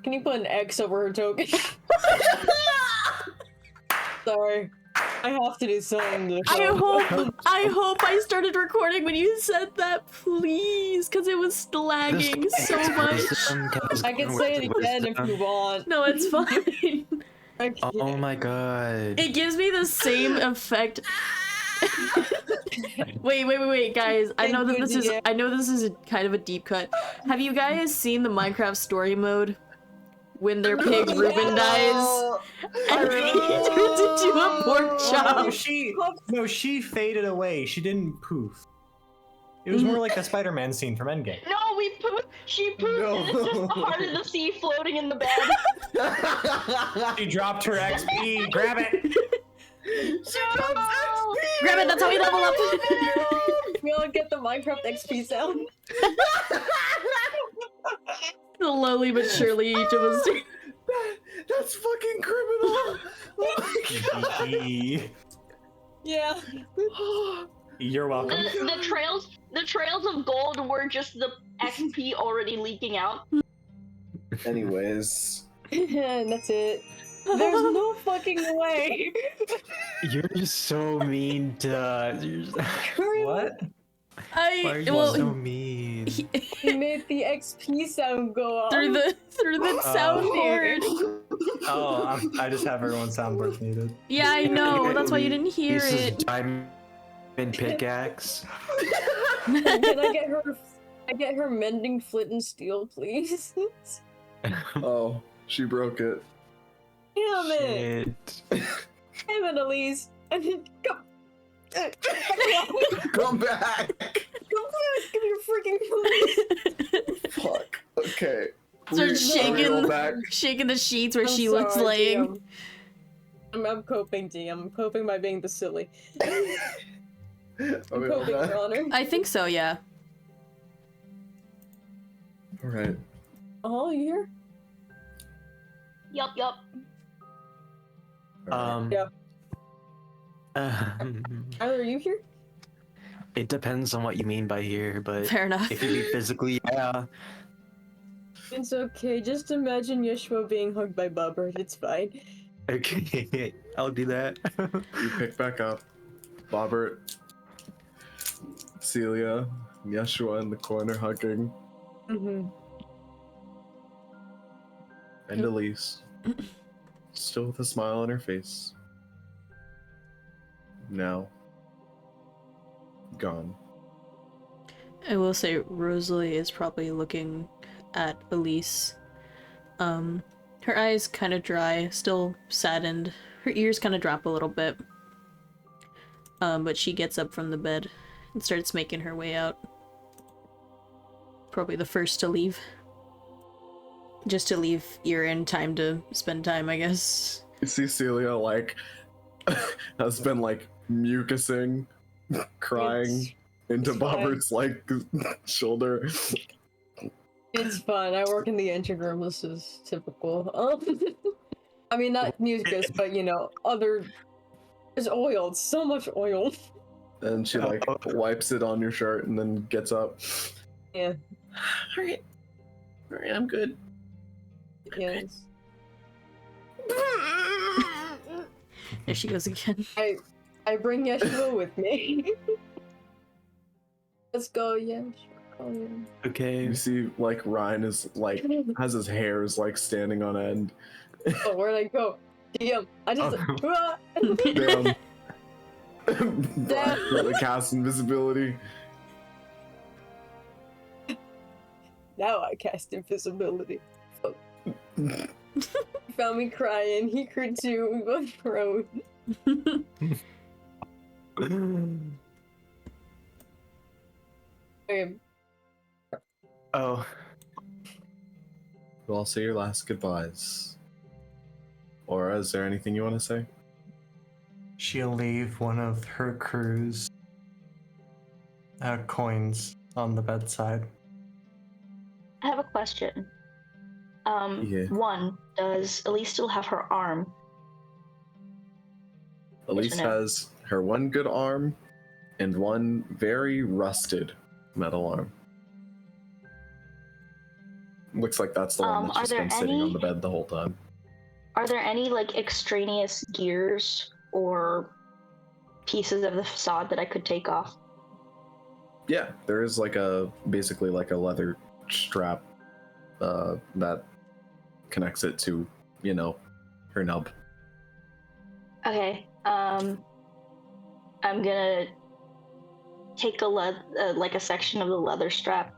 Can you put an X over her token? Sorry. I have to do something. I hope I started recording when you said that, please, because it was lagging so much. I can say it again if you want. No, it's fine. Oh my god. It gives me the same effect. wait, guys. I know this is kind of a deep cut. Have you guys seen the Minecraft story mode? When their pig Ruben dies, and he turns into a pork chop. No, she faded away. She didn't poof. It was more like the Spider-Man scene from Endgame. No, she poofed, and it's just the heart of the sea floating in the bed. She dropped her XP. Grab it. Grab it. That's how we level up. We all get the Minecraft XP sound. Slowly but surely, each of us. That's fucking criminal. Oh my god. Yeah. You're welcome. The trails of gold were just the XP already leaking out. Anyways. And that's it. There's no fucking way. You're just so mean to. What? Why are you so mean? He made the XP sound go off through the soundboard. Oh, I just have everyone's soundboards muted. Yeah, I know. That's why you didn't hear This it. is diamond pickaxe. Can I get her mending flint and steel, please? Oh, she broke it. Damn it! Shit. Damn it, Elise! Come back! Come back! Give me your freaking flint! Fuck. Okay. Start shaking the sheets where she was laying. I'm coping, D. I'm coping by being the silly. I'm we coping, all Your Honor. I think so, yeah. Alright. Oh, you here? Yup. Yeah. Tyler, are you here? It depends on what you mean by here, but Fair enough. if you mean physically, yeah. It's okay. Just imagine Yeshua being hugged by Bobert. It's fine. Okay, I'll do that. You pick back up. Bobert, Celia, Yeshua in the corner hugging. Mm-hmm. And Elise. Still with a smile on her face. Now. Gone. I will say Rosalie is probably looking at Elise. Her eyes kind of dry, still saddened. Her ears kind of drop a little bit. But she gets up from the bed and starts making her way out. Probably the first to leave. Just to leave Erin time to spend time, I guess. You see Celia, like, has been, like, mucusing, crying into Bobert's, like, shoulder. It's fun. I work in the engine room. This is typical. I mean, not mucus, but, you know, other... There's oil. It's so much oil. And she, like, wipes it on your shirt and then gets up. Yeah. Alright, I'm good. Yes. There she goes again. I bring Yeshua with me. Let's go, Yeshua. Okay. You see, like, Ryan is, like, has his hairs, like, standing on end. Oh, where'd I go? DM. I just... Damn. Damn. Really cast invisibility. Now I cast invisibility. He found me crying. He cried too. We both froze. Okay. Oh. You all say your last goodbyes. Aura, is there anything you want to say? She'll leave one of her crew's coins on the bedside. I have a question. Yeah. One, does Elise still have her arm? Elise has her one good arm and one very rusted metal arm. Looks like that's the one that's Are just there been sitting on any- the bed the whole time. Are there any like extraneous gears or pieces of the facade that I could take off? Yeah, there is like basically like a leather strap that connects it to, her nub. Okay. I'm gonna take like a section of the leather strap.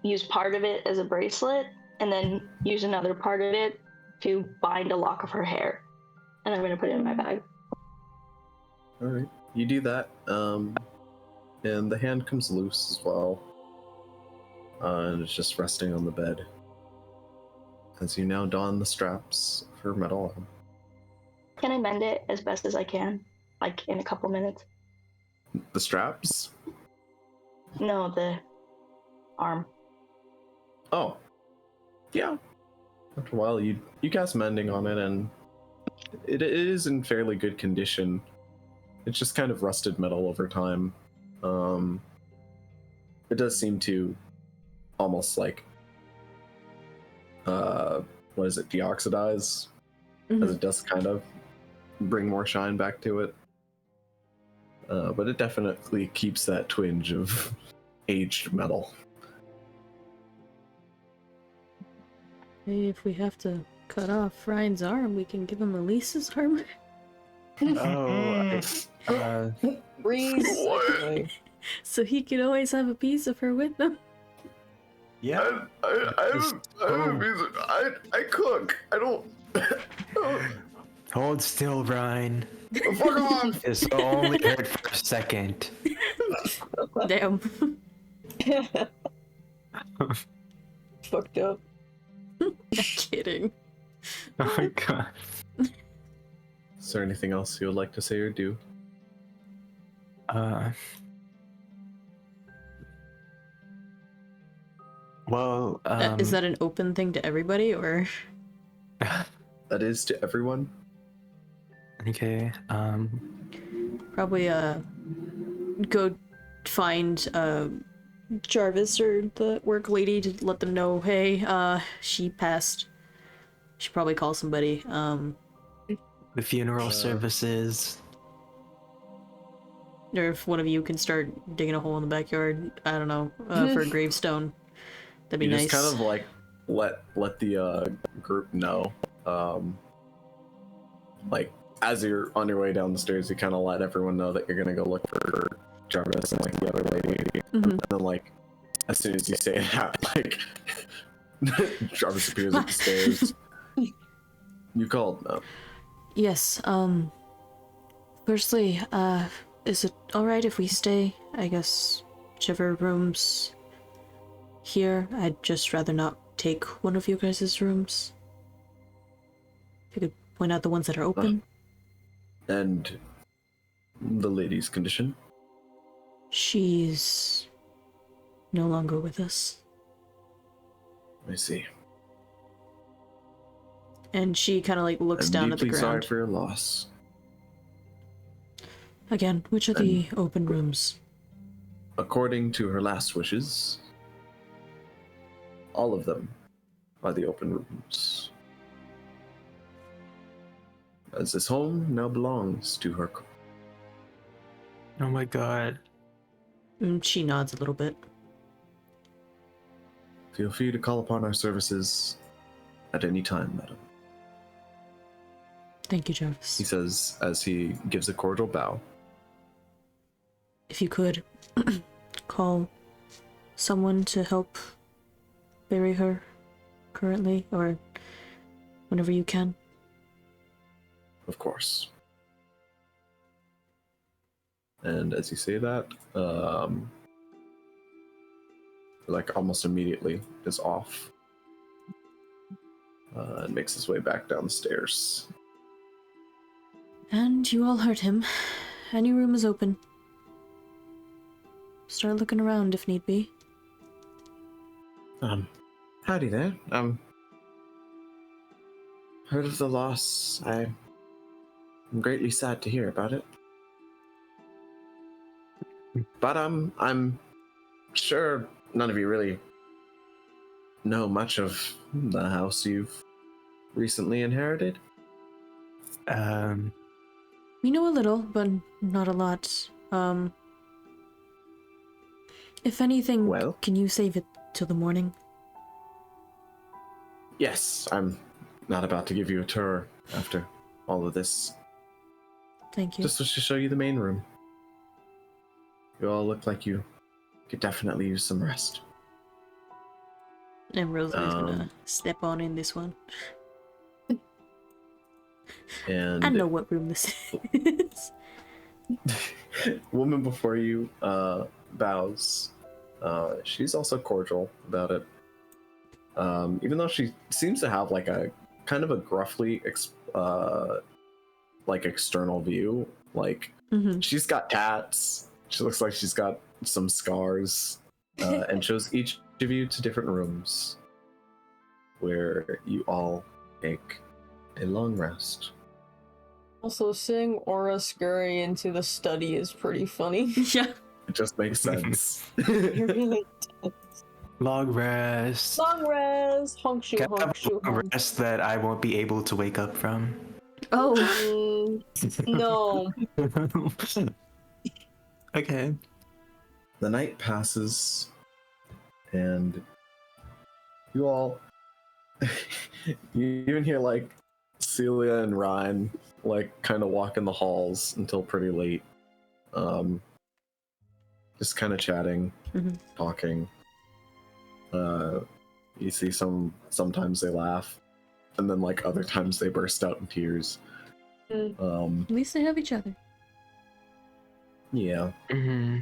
Use part of it as a bracelet, and then use another part of it to bind a lock of her hair. And I'm gonna put it in my bag. All right, you do that, and the hand comes loose as well, and it's just resting on the bed as you now don the straps of her metal arm. Can I mend it as best as I can? Like in a couple minutes? The straps? No, the arm. Oh, yeah. After a while, you cast mending on it, and it is in fairly good condition. It's just kind of rusted metal over time. It does seem to almost like what is it, deoxidize, as it does kind of bring more shine back to it. But it definitely keeps that twinge of aged metal. Maybe if we have to cut off Ryan's arm, we can give him Elise's armor. Recycling. So he can always have a piece of her with him. Yeah. I cook. I don't. Hold still, Ryan. Fuck off. This only hurt for a second. Damn. Fucked up. I'm kidding. Oh my god. Is there anything else you would like to say or do? Well, Is that an open thing to everybody, or? That is to everyone. okay. Probably go find Jarvis or the work lady to let them know, hey, she passed. Should probably call somebody. The funeral services. Or if one of you can start digging a hole in the backyard, I don't know, for a gravestone. That'd be You nice. just kind of like let the group know. Like as you're on your way down the stairs, you kind of let everyone know that you're gonna go look for Jarvis and like the other lady. And then like as soon as you say that, like Jarvis appears at the stairs. You called, no? Yes, firstly, is it alright if we stay, I guess, whichever rooms here? I'd just rather not take one of you guys' rooms. If you could point out the ones that are open. And the lady's condition? She's no longer with us. I see. And she kind of like looks I'm down at the deeply sorry ground. for your loss. Again, which are the open rooms? According to her last wishes, all of them are the open rooms. As this home now belongs to her. Oh my god. She nods a little bit. Feel free to call upon our services at any time, madam. Thank you, Jarvis. He says as he gives a cordial bow. If you could call someone to help bury her currently, or whenever you can. Of course. And as you say that, like almost immediately is off. And makes his way back down the stairs. And you all heard him. Any room is open. Start looking around if need be. Howdy there. Heard of the loss. I'm greatly sad to hear about it. But I'm sure none of you really know much of the house you've recently inherited? We know a little, but not a lot. If anything, Well? can you save it till the morning? Yes, I'm not about to give you a tour after all of this. Thank you. Just wish to show you the main room. You all look like you could definitely use some rest. And Rosalie's gonna step on in this one. And I know what room this is. woman before you bows. She's also cordial about it. Even though she seems to have like a kind of a gruffly like external view. Like she's got tats. She looks like she's got some scars. And shows each of you to different rooms where you all take a long rest. Also, seeing Aura scurry into the study is pretty funny. Yeah. It just makes sense. It really does. Long rest. Long rest, honk shoe, Can I have honk shoe, a honk. rest that I won't be able to wake up from? Oh. No. Okay. The night passes, and you all, you even hear like Celia and Ryan like kind of walk in the halls until pretty late, just kind of chatting, talking. You see sometimes they laugh, and then like other times they burst out in tears. At least they have each other. Yeah. Mm-hmm.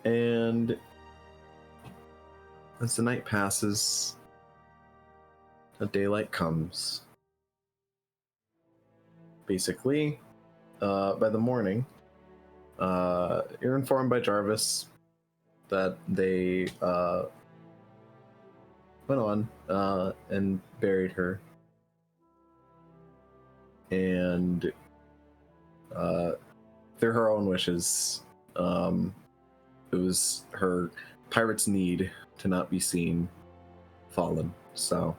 And as the night passes, the daylight comes. Basically, by the morning, you're informed by Jarvis that they went on and buried her. And through her own wishes, it was her pirate's need to not be seen fallen. So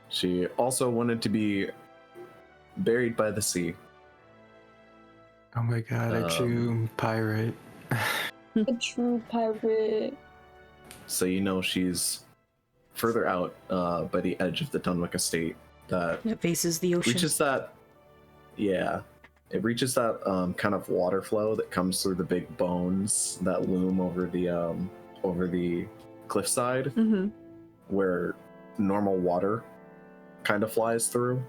she also wanted to be buried by the sea. Oh my god, a true pirate. A true pirate. So you know she's further out by the edge of the Dunwick estate that It faces the ocean. reaches that, yeah, it reaches that kind of water flow that comes through the big bones that loom over the cliffside, where normal water kind of flies through.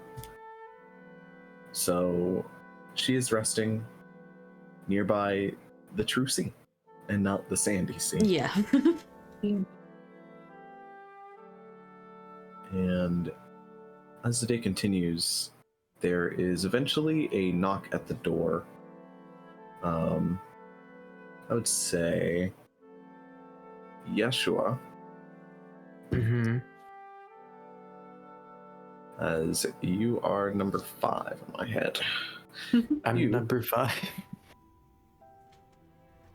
So she is resting nearby the true sea and not the sandy sea. Yeah. And as the day continues, there is eventually a knock at the door. I would say Yeshua, as you are number 5 in my head. I'm You number 5.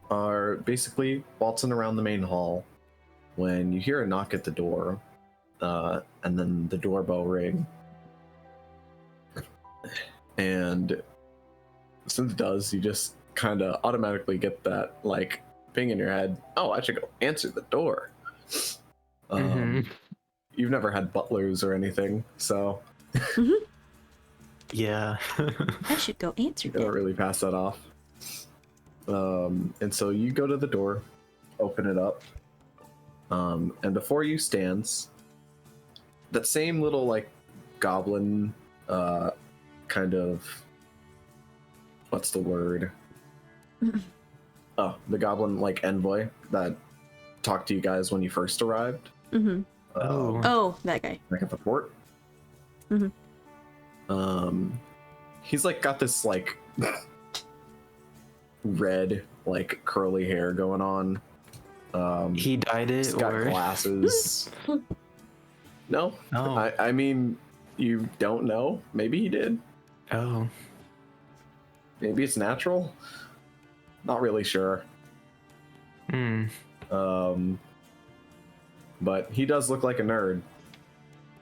are basically waltzing around the main hall when you hear a knock at the door, and then the doorbell ring. And since it does, you just kind of automatically get that like ping in your head. Oh, I should go answer the door. You've never had butlers or anything, so Yeah. I should go answer you don't that. really pass that off. And so you go to the door, open it up, and before you stands that same little like goblin kind of, what's the word? Oh, the goblin like envoy that talked to you guys when you first arrived. Oh, that guy. Like at the port. He's like got this like red like curly hair going on. He dyed it, He's got or glasses. No, Oh. I mean, you don't know. Maybe he did. Oh. Maybe it's natural. Not really sure. But he does look like a nerd.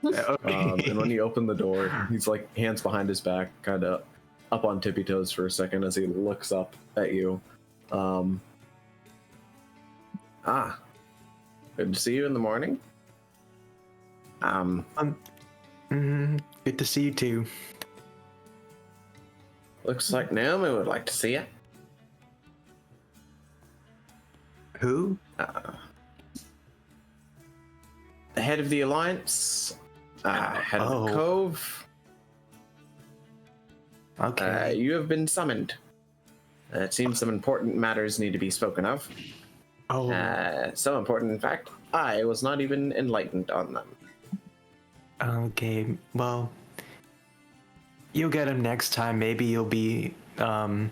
Okay. And when you open the door, he's like hands behind his back, kind of up on tippy toes for a second as he looks up at you. Good to see you in the morning. Good to see you too. Looks like Naomi would like to see you. Who? The head of the Alliance, head of the Cove. Okay. You have been summoned. It seems some important matters need to be spoken of. So important, in fact, I was not even enlightened on them. Okay, well, you'll get him next time. Maybe you'll be, they'll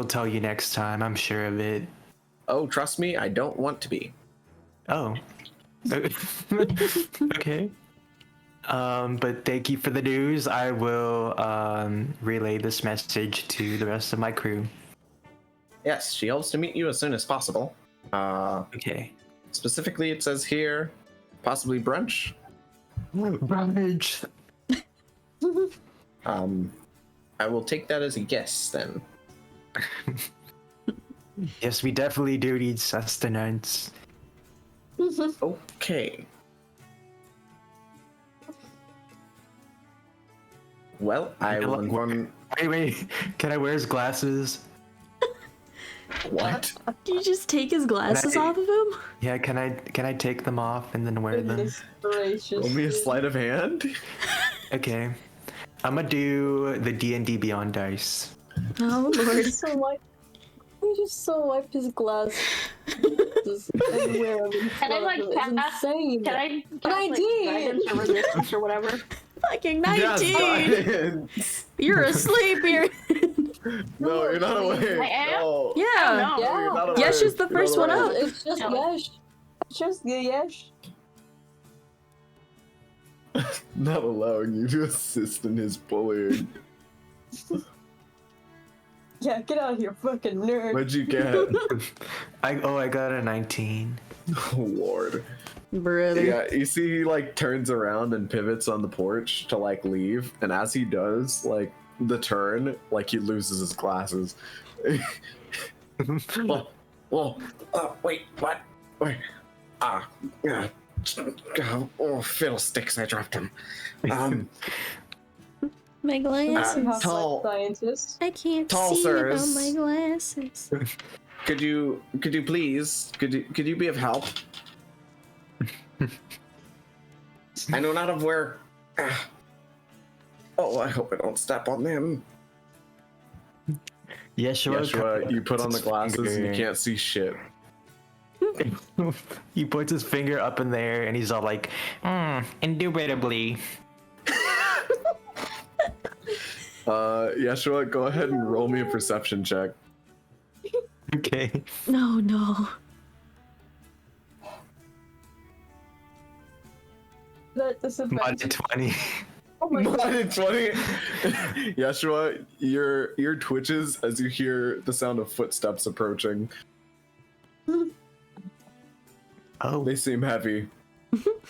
tell you next time, I'm sure of it. Oh, trust me, I don't want to be. Oh. Okay. But thank you for the news. I will, relay this message to the rest of my crew. Yes, she hopes to meet you as soon as possible. Okay. Specifically, it says here, possibly brunch. Brunch. I will take that as a yes, then. Yes, we definitely do need sustenance. Okay. Well, I will inform... Wait, can I wear his glasses? What? Do you just take his glasses Can I- off of him? Yeah, can I take them off and then wear them? Goodness gracious. Roll me a dude. sleight of hand? Okay. I'm gonna do the D&D Beyond dice. Oh lord. He just so wiped his glasses everywhere. Can I like cast? Insane. Can I cast I like did. guidance or resistance or whatever? Fucking 19! You're asleep here! No, you're not awake. I am? No. Yeah! No. No, you're not awake. Yesh is the You're first not one awake. up. It's just No. Yesh. It's just the Yesh. Not allowing you to assist in his bullying. Yeah, get out of here, fucking nerd. What'd you get? I got a 19. Oh, Lord. Brother. Yeah, you see he like turns around and pivots on the porch to like leave, and as he does, like the turn, like he loses his glasses. Wait, what? Wait. Yeah. Oh, fiddlesticks, I dropped him. My glasses. Tall- Scientist. I can't tall see sirs. without my glasses. Could you please, could you be of help? I know not of where. Oh, I hope I don't step on them. Yeshua, You put on the glasses and you can't see shit. He puts his finger up in the air and he's all like, indubitably. Yeshua, go ahead and roll me a perception check. Okay. No. That disadvantage. 20. Oh my god. Mine 20. Yeshua, your ear twitches as you hear the sound of footsteps approaching. Oh. They seem heavy.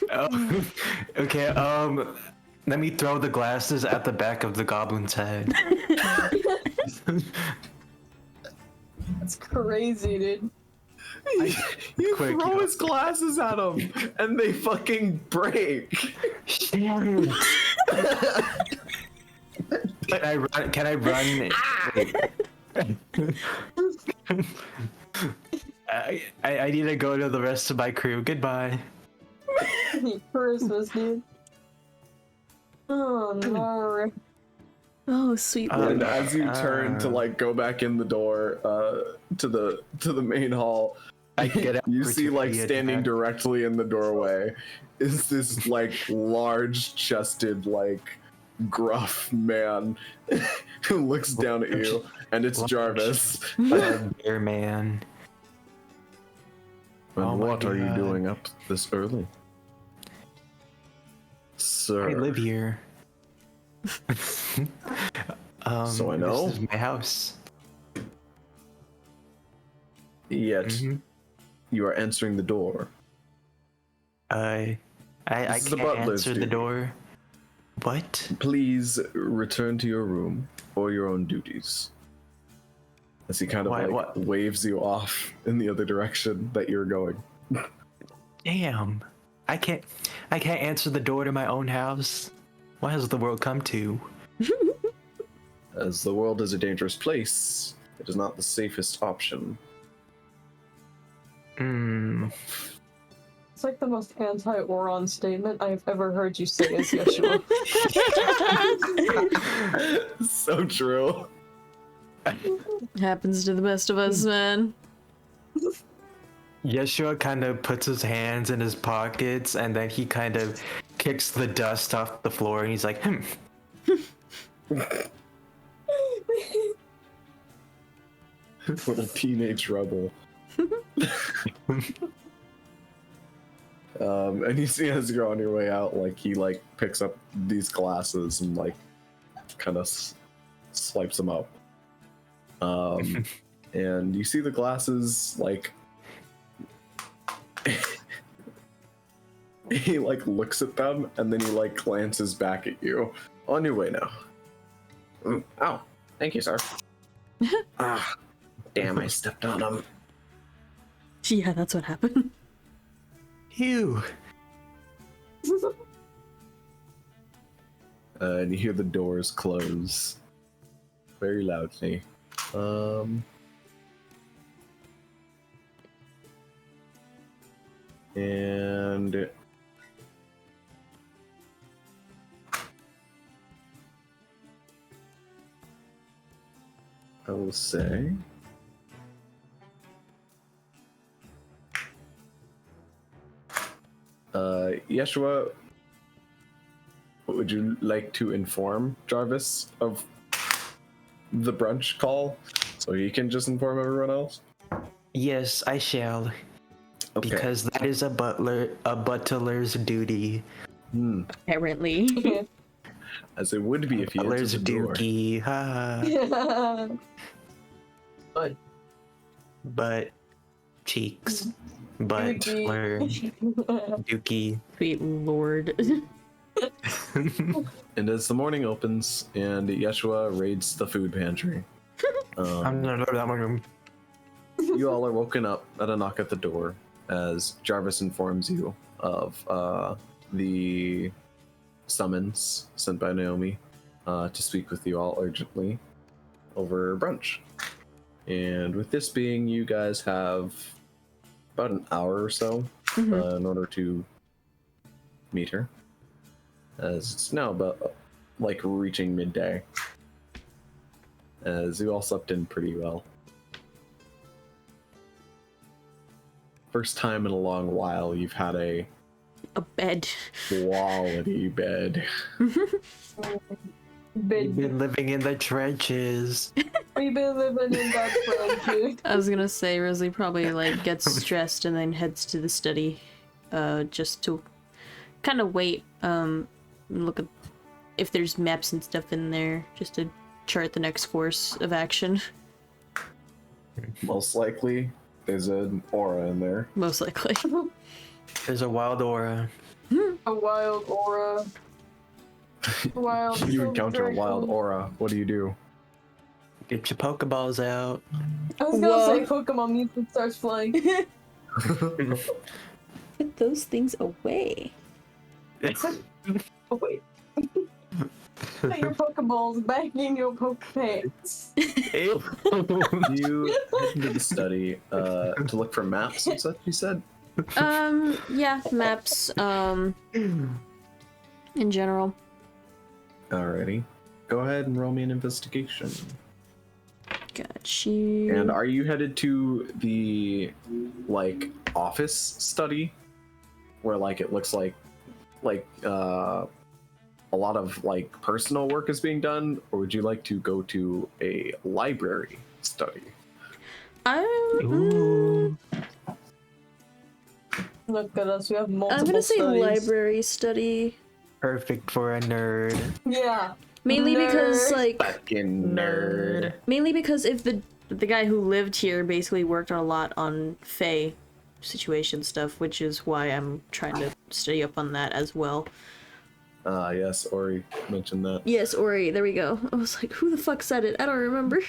Oh. Okay, let me throw the glasses at the back of the goblin's head. That's crazy, dude. You Quick, throw you- his glasses at him and they fucking break. Can I run? Can I run? I need to go to the rest of my crew. Goodbye. Christmas, dude. Oh no. Oh, sweet. And as you turn to like go back in the door to the main hall, I get out you for see like Sophia standing attack. directly in the doorway is this like large chested like gruff man who looks down at you, and it's Large. Jarvis. Bear man. And Oh my what are you God. doing up this early? Sir. I live here. So I know. This is my house. Yet Mhm. You are answering the door. I This is the can't butler's answer the duty. door. What? Please return to your room for your own duties. As he kind of Why- like what? waves you off in the other direction that you're going. Damn. I can't answer the door to my own house. What has the world come to? As the world is a dangerous place, it is not the safest option. Hmm. It's like the most anti-Oron statement I've ever heard you say as Yeshua. So true. Happens to the best of us, man. Yeshua kind of puts his hands in his pockets and then he kind of kicks the dust off the floor and he's like, What a teenage rebel. And you see as you're on your way out, like he like picks up these glasses and like kind of swipes them up. And you see the glasses like he like looks at them and then he like glances back at you. On your way now. Oh, thank you, sir. Ah, damn! I stepped on him. Yeah, that's what happened. Ew. And you hear the doors close very loudly. And I will say Yeshua, would you like to inform Jarvis of the brunch call so he can just inform everyone else? Yes, I shall. Okay. Because that is a butler's duty. Apparently. As it would be if he Butler's entered the door. dookie. Ha. But cheeks. Butler. Dookie. Sweet lord. And as the morning opens and Yeshua raids the food pantry, you all are woken up at a knock at the door as Jarvis informs you of the summons sent by Naomi to speak with you all urgently over brunch. And with this being, you guys have about an hour or so in order to meet her, as it's now about like reaching midday, as you all slept in pretty well. First time in a long while you've had a bed. quality bed. We've been living in the trenches. We've been living in that trenches. I was gonna say Rosalie probably like gets stressed and then heads to the study, just to kind of wait, look at if there's maps and stuff in there, just to chart the next course of action. Most likely, there's an aura in there. Most likely. There's a wild aura. A wild aura. Wild. You encounter a wild aura. What do? Get your Pokeballs out. I was gonna say Pokemon music starts playing. Put those things away. Oh wait. Put your Pokeballs back in your Pokepants. You head into the study to look for maps and such, you said? Yeah, maps, in general. Alrighty. Go ahead and roll me an investigation. Got you. And are you headed to the, like, office study? Where, like, it looks like a lot of, like, personal work is being done? Or would you like to go to a library study? Ooh. Look at us, we have multiple I'm gonna say studies. library study. Perfect for a nerd. Yeah. Mainly because, Nerd. like, Fucking nerd. mainly because if the guy who lived here basically worked a lot on Fae situation stuff, which is why I'm trying to study up on that as well. Yes, Ori mentioned that. Yes, Ori, there we go. I was like, who the fuck said it? I don't remember.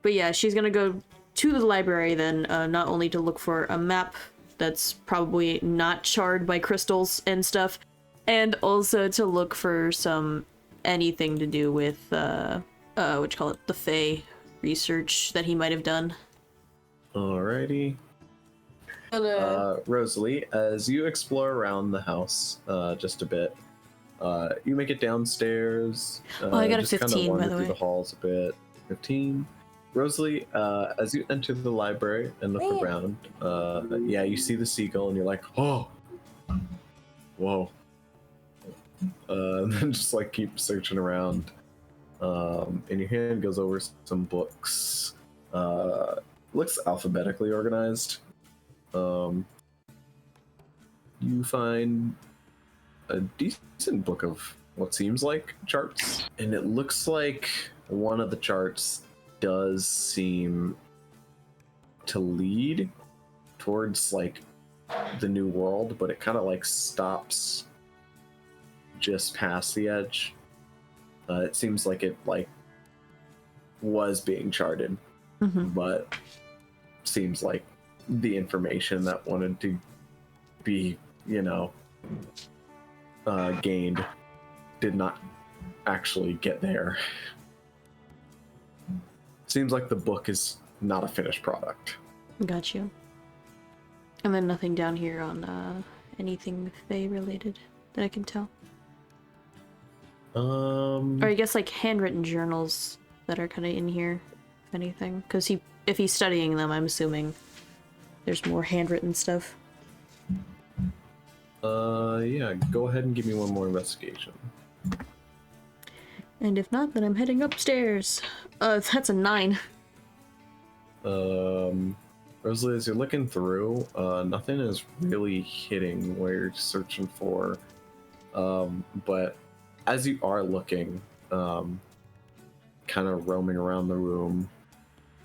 But yeah, she's gonna go to the library then, not only to look for a map that's probably not charred by crystals and stuff, and also to look for anything to do with, the Fae research that he might have done. Alrighty. Rosalie, as you explore around the house just a bit, you make it downstairs. I got a just 15, by the through way. the halls a bit. 15. Rosalie, as you enter the library and look around, you see the seagull and you're like, oh, whoa. And then just like keep searching around. And your hand goes over some books. Looks alphabetically organized. You find a decent book of what seems like charts, and it looks like one of the charts does seem to lead towards like the new world, but it kind of like stops just past the edge. It seems like it like was being charted, but seems like the information that wanted to be, gained did not actually get there. Seems like the book is not a finished product. Got you. And then nothing down here on anything Fae related that I can tell. Or I guess like handwritten journals that are kind of in here, if anything. Because if he's studying them, I'm assuming there's more handwritten stuff. Yeah, go ahead and give me one more investigation. And if not, then I'm heading upstairs. That's a 9. Rosalie, as you're looking through, nothing is really hitting where you're searching for. But as you are looking, kind of roaming around the room,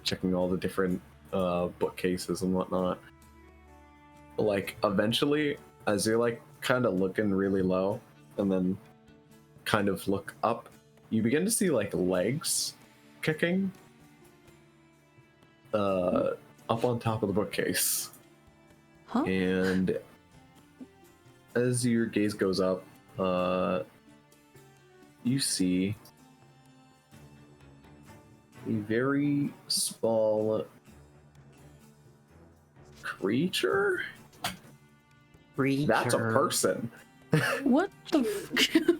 checking all the different bookcases and whatnot, like eventually, as you're like kind of looking really low and then kind of look up, you begin to see like legs kicking up on top of the bookcase. Huh? And as your gaze goes up, you see a very small creature. That's a person. What the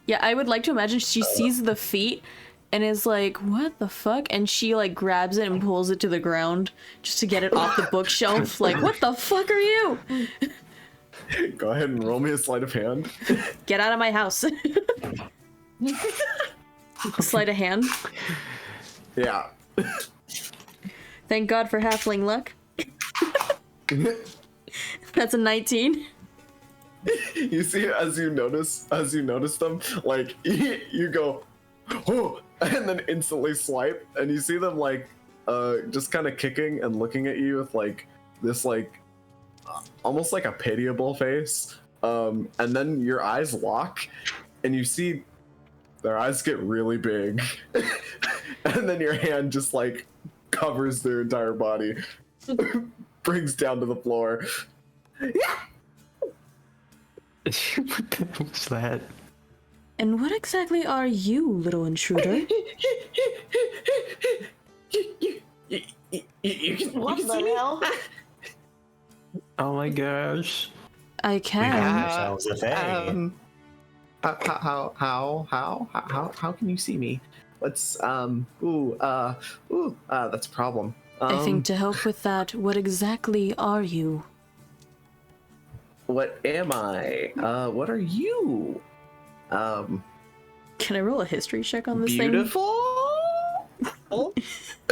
Yeah, I would like to imagine she sees the feet and is like, what the fuck? And she like grabs it and pulls it to the ground just to get it off the bookshelf. Like, what the fuck are you? Go ahead and roll me a sleight of hand. Get out of my house. Sleight of hand. Yeah. Thank God for halfling luck. That's a 19. You see, as you notice them, like you go, oh, and then instantly swipe, and you see them like, just kind of kicking and looking at you with like this like, almost like a pitiable face, and then your eyes lock, and you see their eyes get really big, and then your hand just like covers their entire body, brings down to the floor. Yeah. What the hell was that? And what exactly are you, little intruder? What the hell? Oh my gosh. I We can. found ourselves a Fae. How can you see me? What's that's a problem. I think to help with that, what exactly are you? What am I? What are you? Can I roll a history check on this Beautiful.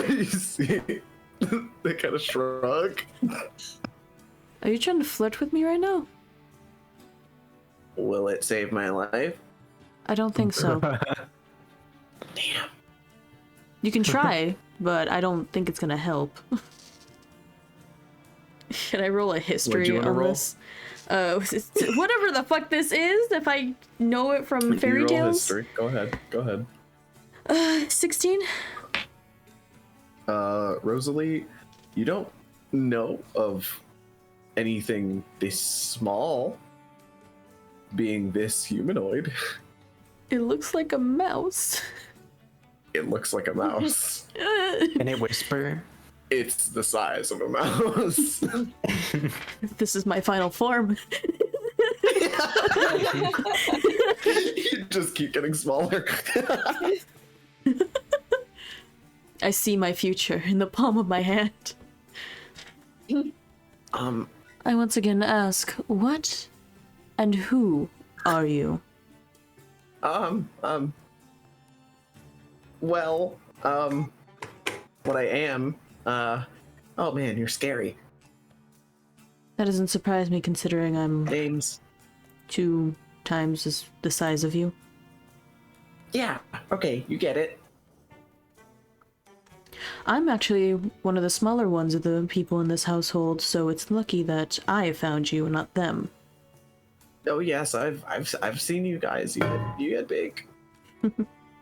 You see, they kind of shrug. thing? Are you trying to flirt with me right now? Will it save my life? I don't think so. Damn. You can try, but I don't think it's gonna help. Can I roll a history wanna on roll? this? Whatever the fuck this is, if I know it from You fairy roll tales. history. Go ahead. 16? Rosalie, you don't know of anything this small being this humanoid. It looks like a mouse. It looks like a mouse. Can it whisper? It's the size of a mouse. This is my final form. You just keep getting smaller. I see my future in the palm of my hand. I once again ask, what and who are you? Well, what I am, oh man, you're scary. That doesn't surprise me considering I'm Names. 2 times the size of you. Yeah, okay, you get it. I'm actually one of the smaller ones of the people in this household, so it's lucky that I found you, not them. Oh yes, I've seen you guys. You get big.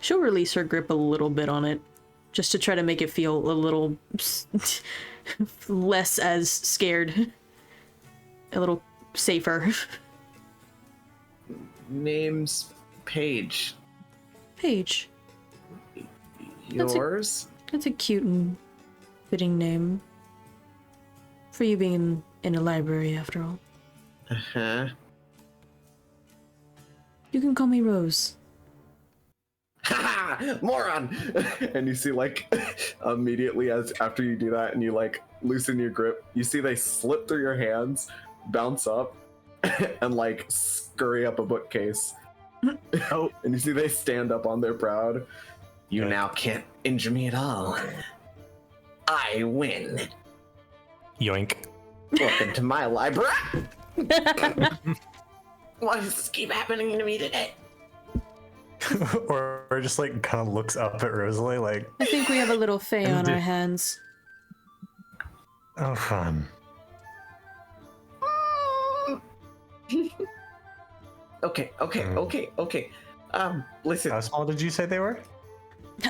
She'll release her grip a little bit on it, just to try to make it feel a little less as scared. A little safer. Name's Paige. Paige. That's Yours? That's a cute and fitting name. For you being in a library, after all. Uh-huh. You can call me Rose. Ha! Moron! And you see, like, immediately after you do that and you, like, loosen your grip, you see they slip through your hands, bounce up, and, like, scurry up a bookcase. Oh. And you see they stand up on their proud. You now can't injure me at all. I win. Yoink. Welcome to my library. Why does this keep happening to me today? or just like kind of looks up at Rosalie like, I think we have a little fey on our hands. oh fun. Okay. Listen. How small did you say they were?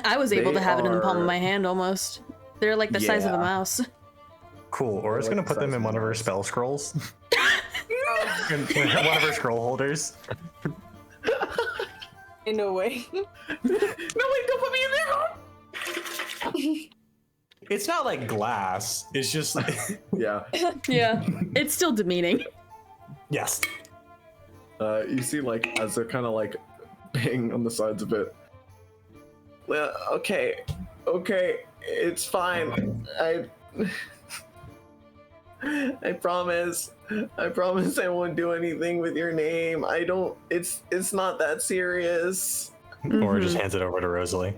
I was able They to have it in the palm of are- my hand almost. They're like the size of a Yeah. mouse. Cool. Aura's like gonna put them size in of one of her mouse. spell scrolls. In one of her scroll holders. In no way. No, wait, don't put me in there. It's not like glass. It's just Yeah. Yeah, it's still demeaning. yes. You see, like, as they're kind of like bang on the sides of it. Well, okay, it's fine. I promise I won't do anything with your name. It's not that serious. Aura just hands it over to Rosalie.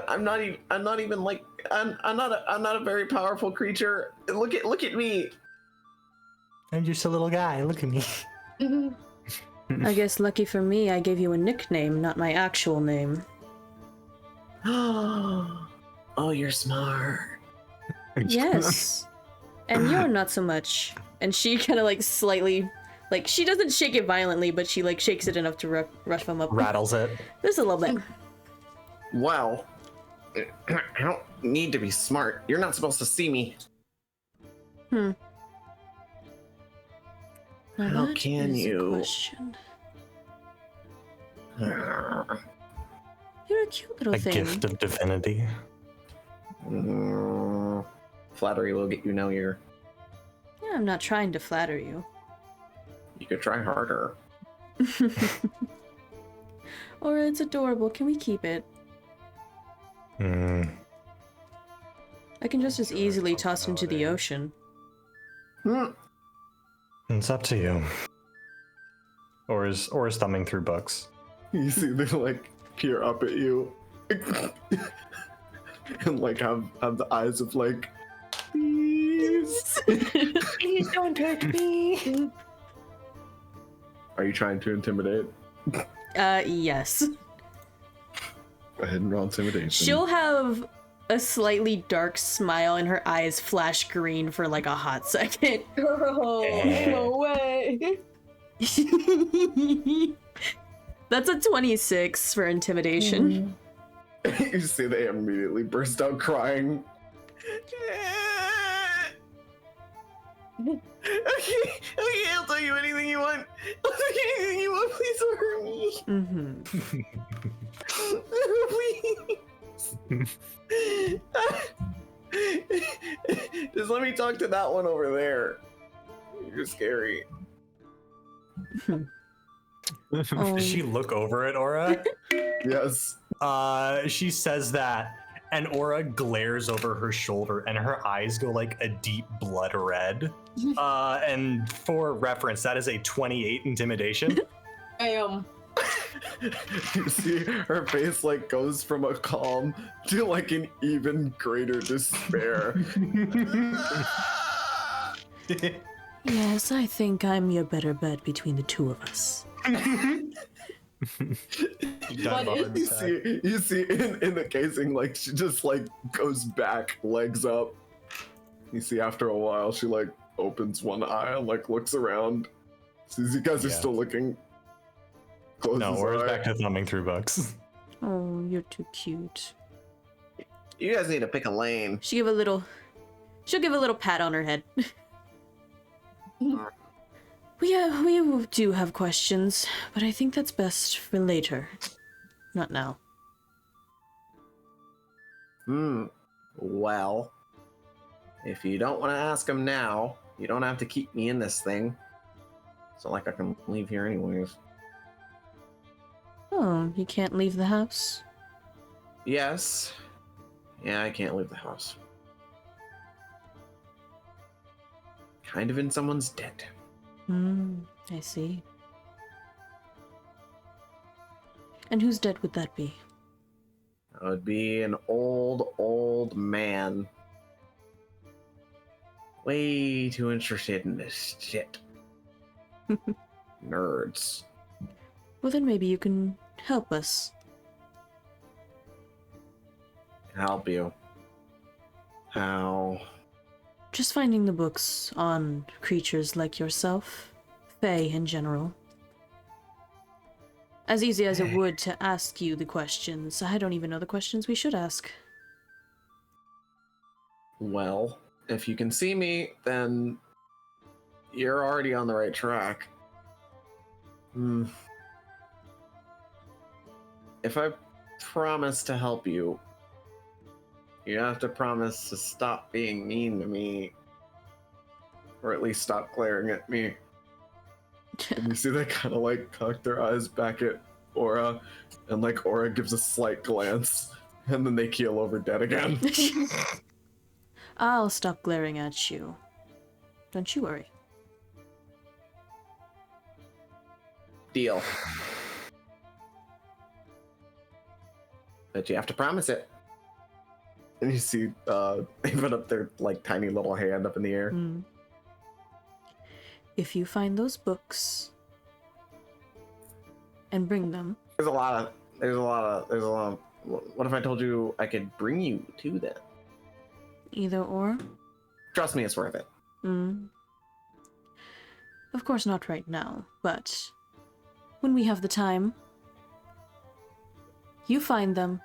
I'm not even like I'm not a very powerful creature. Look at me. I'm just a little guy. Look at me. I guess lucky for me, I gave you a nickname, not my actual name. Oh, you're smart. Yes. And you're not so much. And she kind of like slightly, like, she doesn't shake it violently, but she like shakes it enough to rush them up. Rattles it. Just a little bit. Well, I don't need to be smart. You're not supposed to see me. Now How that can is a you? question. You're a cute little A thing. gift of divinity. Flattery will get you nowhere. Yeah, I'm not trying to flatter you. You could try harder. Or it's adorable. Can we keep it? Hmm. I can just as easily toss it into the ocean. It's up to you. Aura's thumbing through books. You see they like peer up at you. And like have the eyes of like, please. Please don't hurt me. Are you trying to intimidate? Yes. Go ahead and roll intimidation. She'll have a slightly dark smile and her eyes flash green for like a hot second. Oh, no way. That's a 26 for intimidation. You see they immediately burst out crying. Okay, I'll tell you anything you want. I'll tell you anything you want. Please don't hurt me. Please. Just let me talk to that one over there. You're scary. Does she look over at Aura? Yes. She says that, and Aura glares over her shoulder, and her eyes go like a deep blood red. And for reference, that is a 28 intimidation. Damn. You see her face like goes from a calm to like an even greater despair. Yes, I think I'm your better bet between the two of us. You see in the casing, like she just like goes back, legs up. You see after a while she like opens one eye and like looks around. Sees you guys are still looking. No, Aura's back to thumbing through books. Oh, you're too cute. You guys need to pick a lane. She'll give a little pat on her head. We do have questions, but I think that's best for later. Not now. Well, if you don't want to ask them now, you don't have to keep me in this thing. It's not like I can leave here anyways. Oh, you can't leave the house? Yes. Yeah, I can't leave the house. Kind of in someone's debt. I see. And whose debt would that be? That would be an old man. Way too interested in this shit. Nerds. Well, then maybe you can help us. Help you. How? Just finding the books on creatures like yourself, Fae in general. As easy as it would to ask you the questions, I don't even know the questions we should ask. Well, if you can see me, then you're already on the right track. If I promise to help you, you have to promise to stop being mean to me. Or at least stop glaring at me. And you see they kind of like cock their eyes back at Aura, and like Aura gives a slight glance, and then they keel over dead again. I'll stop glaring at you. Don't you worry. Deal. But you have to promise it. And you see they put up their like tiny little hand up in the air. If you find those books and bring them. There's a lot of what if I told you I could bring you to them? Either or? Trust me, it's worth it. Of course not right now, but when we have the time, you find them.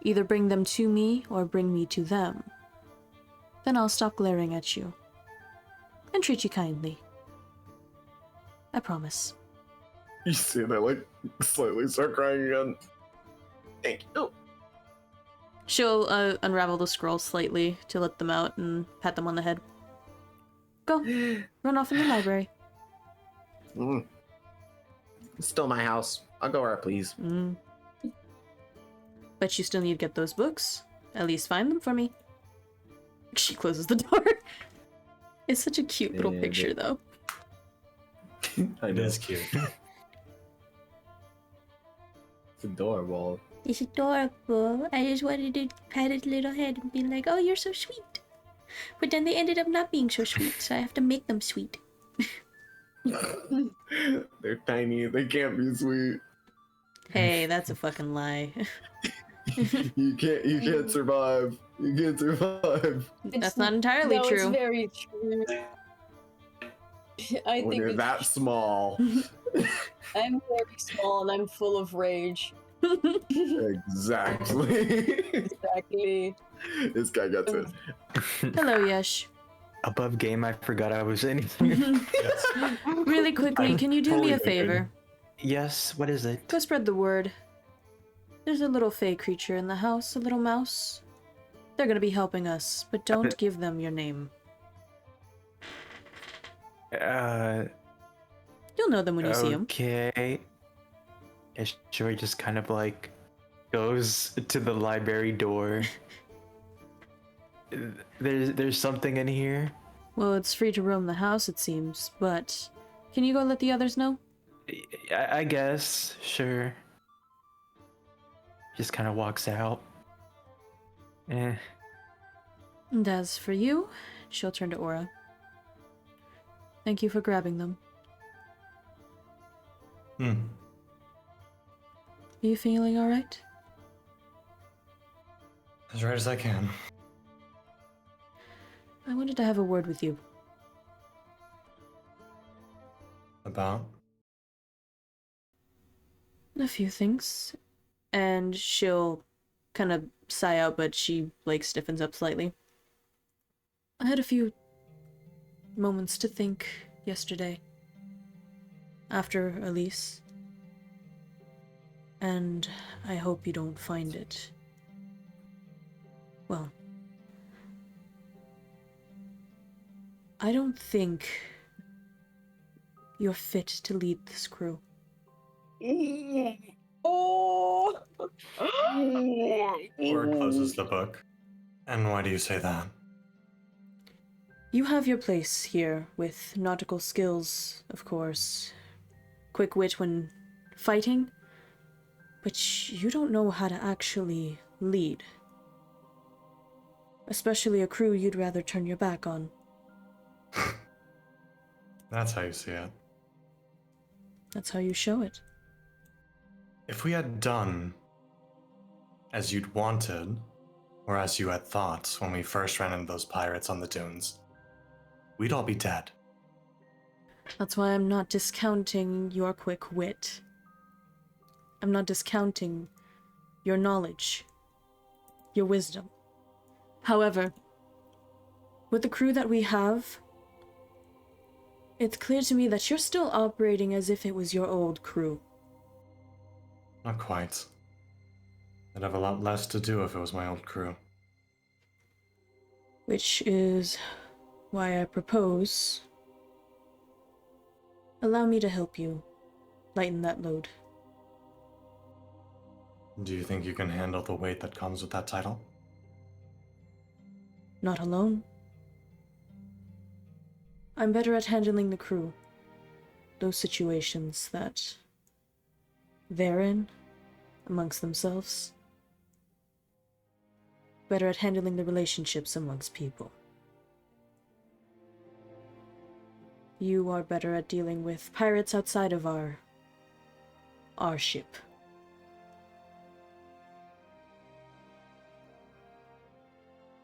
Either bring them to me or bring me to them. Then I'll stop glaring at you and treat you kindly. I promise. You see they like slightly start crying again. Thank you. She'll unravel the scroll slightly to let them out and pat them on the head. Go. Run off in the library. It's still my house. I'll go where I please. But you still need to get those books. At least find them for me. She closes the door. It's such a cute little picture, though. It is cute. It's adorable. It's adorable. I just wanted to pat its little head and be like, oh, you're so sweet. But then they ended up not being so sweet, so I have to make them sweet. They're tiny. They can't be sweet. Hey, that's a fucking lie. You can't survive. You can't survive. That's not entirely no, true. it's very true. I When think you're it's that small. I'm very small and I'm full of rage. Exactly. Exactly. This guy gets it. Hello, Yesh. Above game, I forgot I was in. Yes. Really quickly, I'm can you do me totally a favor? Yes, what is it? Go spread the word. There's a little fey creature in the house, a little mouse. They're gonna be helping us, but don't give them your name. You'll know them when you see them. Okay. Yeshua just kind of like goes to the library door. There's something in here. Well, it's free to roam the house, it seems, but can you go let the others know? I guess, sure. Just kind of walks out. And as for you, she'll turn to Aura. Thank you for grabbing them. Hmm. Are you feeling alright? As right as I can. I wanted to have a word with you. About? A few things. And she'll kind of sigh out, but she, like, stiffens up slightly. I had a few moments to think yesterday. After Elise. And I hope you don't find it. Well, I don't think you're fit to lead this crew. Oh! Or closes the book. And why do you say that? You have your place here, with nautical skills, of course. Quick wit when fighting. But you don't know how to actually lead. Especially a crew you'd rather turn your back on. That's how you see it. That's how you show it. If we had done as you'd wanted, or as you had thought when we first ran into those pirates on the dunes, we'd all be dead. That's why I'm not discounting your quick wit. I'm not discounting your knowledge, your wisdom. However, with the crew that we have, it's clear to me that you're still operating as if it was your old crew. Not quite. I'd have a lot less to do if it was my old crew. Which is why I propose, allow me to help you lighten that load. Do you think you can handle the weight that comes with that title? Not alone. I'm better at handling the crew. Those situations that they're in, amongst themselves. Better at handling the relationships amongst people. You are better at dealing with pirates outside of our ship.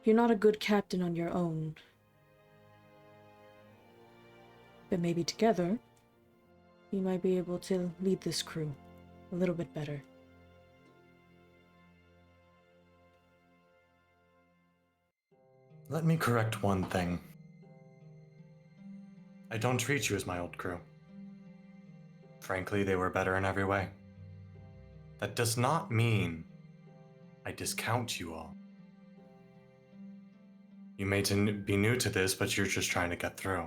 You're not a good captain on your own. But maybe together, you might be able to lead this crew a little bit better. Let me correct one thing. I don't treat you as my old crew. Frankly, they were better in every way. That does not mean I discount you all. You may be new to this, but you're just trying to get through.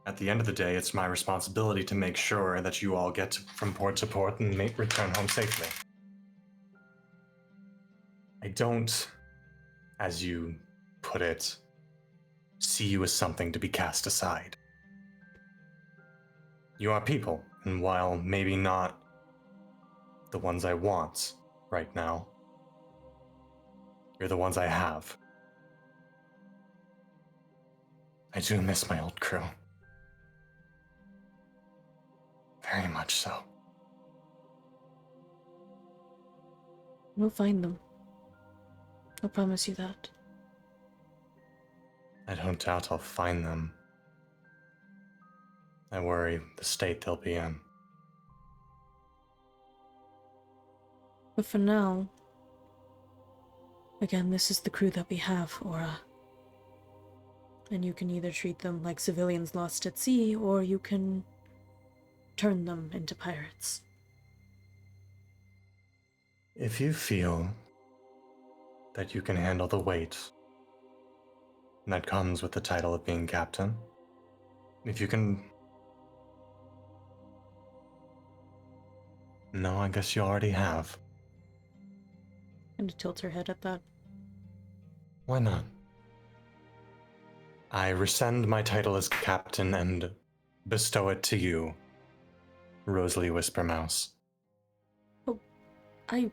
At the end of the day, it's my responsibility to make sure that you all get from port to port and return home safely. I don't, as you put it, see you as something to be cast aside. You are people, and while maybe not the ones I want right now, you're the ones I have. I do miss my old crew. Very much so. We'll find them. I promise you that. I don't doubt I'll find them. I worry the state they'll be in. But for now, again, this is the crew that we have, Aura. And you can either treat them like civilians lost at sea, or you can turn them into pirates. If you feel that you can handle the weight that comes with the title of being captain, if you can... No, I guess you already have. And tilts her head at that. Why not? I rescind my title as captain and bestow it to you, Rosalie Whispermouse. Oh, I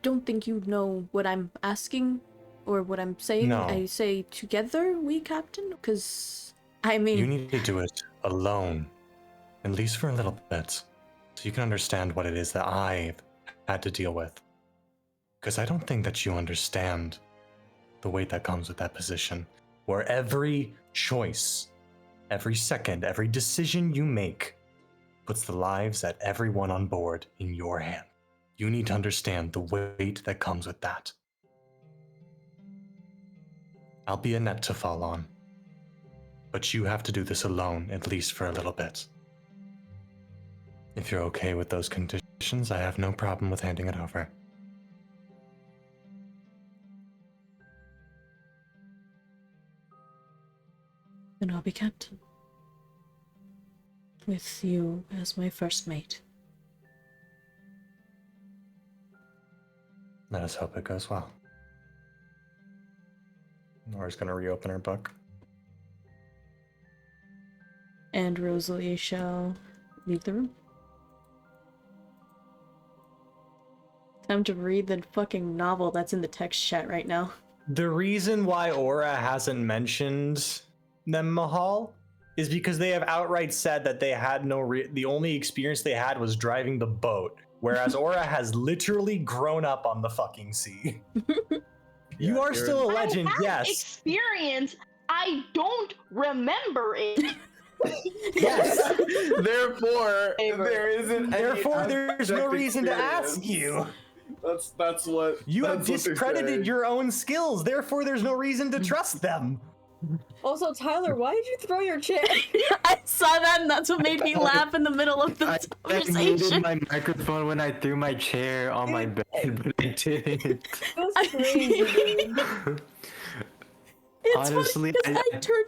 don't think you know what I'm asking or what I'm saying. No. I say together we captain, because I mean... You need to do it alone, at least for a little bit, so you can understand what it is that I've had to deal with. Because I don't think that you understand the weight that comes with that position, where every choice, every second, every decision you make puts the lives of everyone on board in your hand. You need to understand the weight that comes with that. I'll be a net to fall on, but you have to do this alone, at least for a little bit. If you're okay with those conditions, I have no problem with handing it over. Then I'll be captain. With you as my first mate. Let us hope it goes well. Nora's gonna reopen her book. And Rosalie shall leave the room. Time to read the fucking novel that's in the text chat right now. The reason why Aura hasn't mentioned them Mahal is because they have outright said that they had the only experience they had was driving the boat, whereas Aura has literally grown up on the fucking sea. You are still a legend, I have yes. experience. I don't remember it. Yes. Therefore, there isn't. Therefore, any there's no abject reason to experience. ask you. That's what You have that's what they're discredited saying. your own skills, therefore there's no reason to trust them. Also, Tyler, why did you throw your chair? I saw that and that's what made me laugh in the middle of the I muted conversation. my microphone when I threw my chair on my bed, but I didn't. That's crazy, dude. It's Honestly, funny 'cause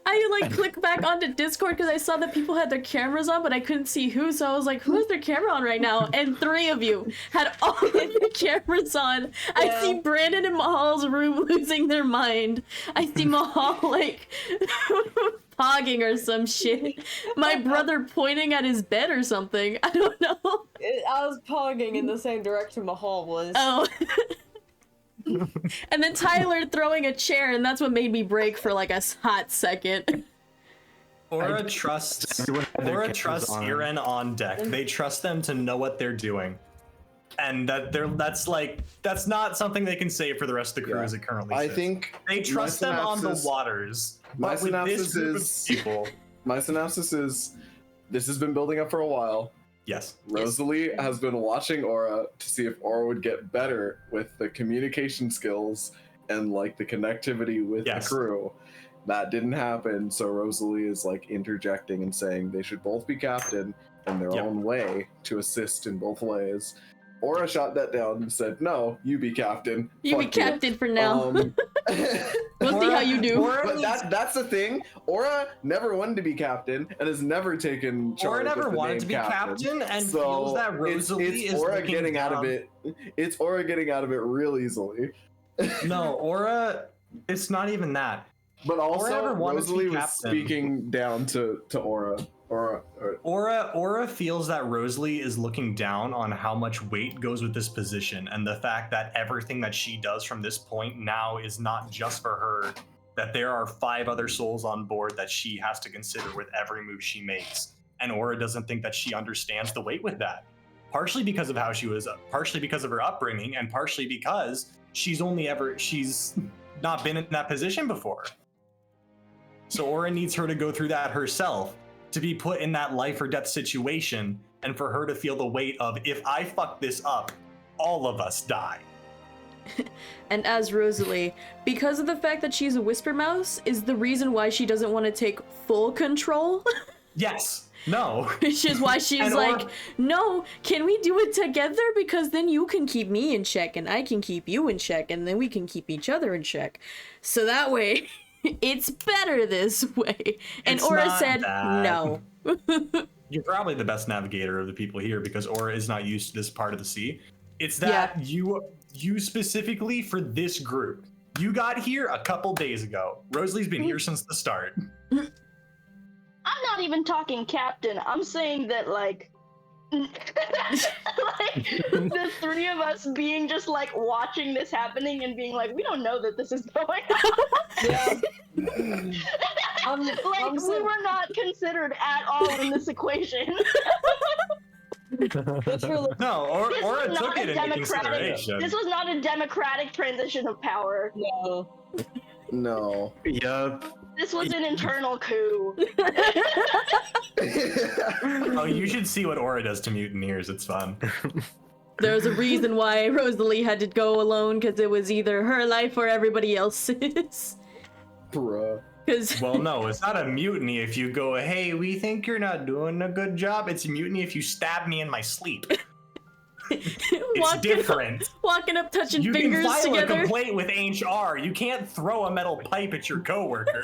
I clicked back onto Discord because I saw that people had their cameras on, but I couldn't see who, so I was like, who has their camera on right now? And 3 of you had all of your cameras on. I Yeah. see Brandon in Mahal's room losing their mind. I see Mahal, pogging or some shit. My brother pointing at his bed or something. I don't know. I was pogging in the same direction Mahal was. Oh. And then Tyler throwing a chair, and that's what made me break for like a hot second. Aura trusts Iren on deck. They trust them to know what they're doing. And that's not something they can say for the rest of the crew as it currently I sits. think They trust them on the waters. My But with this synopsis group is of people, my synopsis is this has been building up for a while. yes. Rosalie has been watching Aura to see if Aura would get better with the communication skills and the connectivity with the crew. That didn't happen, so Rosalie is interjecting and saying they should both be captain in their own way to assist in both ways. Aura shot that down and said, "No, you be captain. You be Fuck captain for now. We'll see how you do." But that's the thing. Aura never wanted to be captain and has never taken charge. Aura never of the wanted name to be captain and so feels that Rosalie it's is Aura looking getting out of down. it. It's Aura getting out of it real easily. No, Aura, it's not even that. But also, never wanted to be Rosalie was captain. speaking down to Aura. Aura feels that Rosalie is looking down on how much weight goes with this position, and the fact that everything that she does from this point now is not just for her, that there are 5 other souls on board that she has to consider with every move she makes. And Aura doesn't think that she understands the weight with that. Partially because of how she was, partially because of her upbringing, and partially because she's not been in that position before. So Aura needs her to go through that herself to be put in that life or death situation, and for her to feel the weight of, if I fuck this up, all of us die. And as Rosalie, because of the fact that she's a whisper mouse, is the reason why she doesn't want to take full control. Yes. No. Which is why she's like, no, can we do it together? Because then you can keep me in check and I can keep you in check and then we can keep each other in check. So that way, it's better this way. And Aura said, no. You're probably the best navigator of the people here because Aura is not used to this part of the sea. It's that you specifically for this group, you got here a couple days ago. Rosalie's been here since the start. I'm not even talking captain. I'm saying that, like, the three of us being just, like, watching this happening and being like, we don't know that this is going on. Yeah. We were not considered at all in this equation. No, Aura took it into consideration. This was not a democratic transition of power. No. Yup. This was an internal coup. Oh, you should see what Aura does to mutineers. It's fun. There's a reason why Rosalie had to go alone, because it was either her life or everybody else's. Bruh. Well, no, it's not a mutiny if you go, hey, we think you're not doing a good job. It's a mutiny if you stab me in my sleep. It's different. Walking up, touching you fingers can file together. a complaint with HR. You can't throw a metal pipe at your coworker.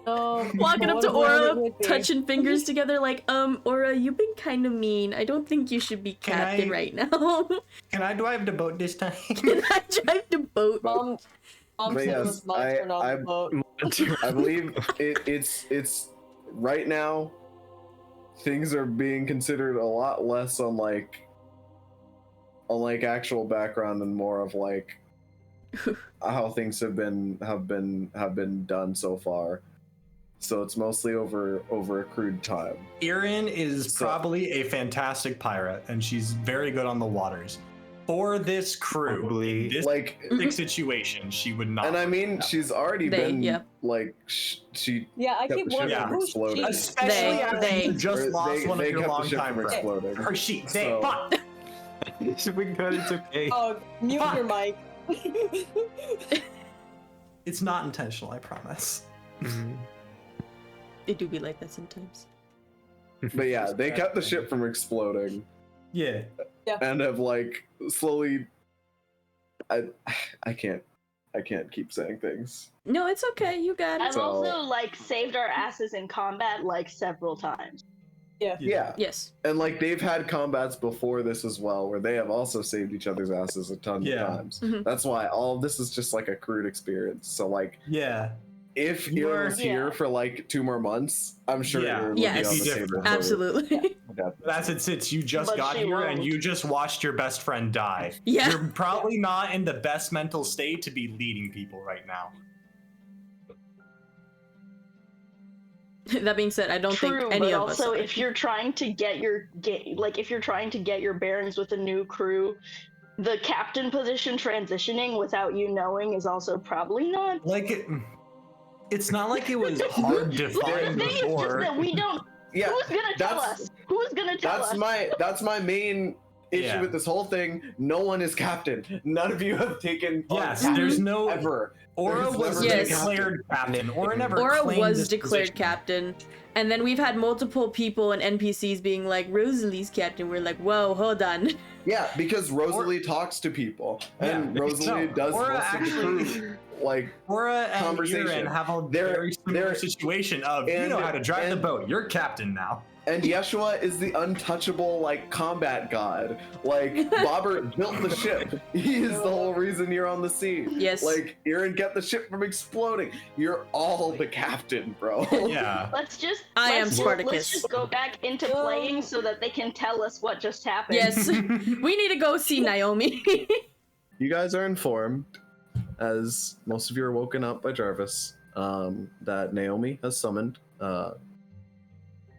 Walking up to Aura, touching fingers together like, Aura, you've been kind of mean. I don't think you should be captain right now. Can I drive the boat this time? Can I drive the boat? But yes, I believe it's right now. Things are being considered a lot less on like actual background and more of like how things have been done so far. So it's mostly over accrued time. Erin is probably a fantastic pirate, and she's very good on the waters. For this crew, in this situation, she would not. And I mean, she's already been like she. Yeah, I keep wondering who's she. Especially after you just lost one of your longtime friends. Her sheet. They fuck. We got it's okay. Oh, mute your mic. It's not intentional, I promise. It do be like that sometimes. But yeah, they kept the ship from exploding. Yeah. And have like slowly. I can't keep saying things. No, it's okay. You got it. I've also like saved our asses in combat like several times. Yeah. Yes. And like they've had combats before this as well, where they have also saved each other's asses a ton of times. That's why all of this is just like a crude experience. So like, if Erin was here for like 2 more months, I'm sure Erin would be on the table. Absolutely. That's it. Since you just got here and you just watched your best friend die, you're probably not in the best mental state to be leading people right now. That being said, I don't think any of us. Also, if you're trying to get your bearings with a new crew, the captain position transitioning without you knowing is also probably not like it's not like it was hard to find before. It's just that we don't. Yeah, who's gonna tell us? Who's gonna tell us? That's my main issue with this whole thing. No one is captain. None of you have taken. There's no ever. Aura was declared captain. Aura was declared captain, and then we've had multiple people and NPCs being like, Rosalie's captain. We're like, whoa, hold on. Yeah, because Rosalie talks to people, and Rosalie does most of the crew. Like Aura and conversation. Erin have a very similar situation of you know how to drive the boat. You're captain now. And Yeshua is the untouchable, like, combat god. Like, Bobert built the ship. He is the whole reason you're on the sea. Yes. Like, Erin kept the ship from exploding. You're all the captain, bro. Yeah. Let's just go back into playing so that they can tell us what just happened. Yes. We need to go see Naomi. You guys are informed, as most of you are woken up by Jarvis, that Naomi has summoned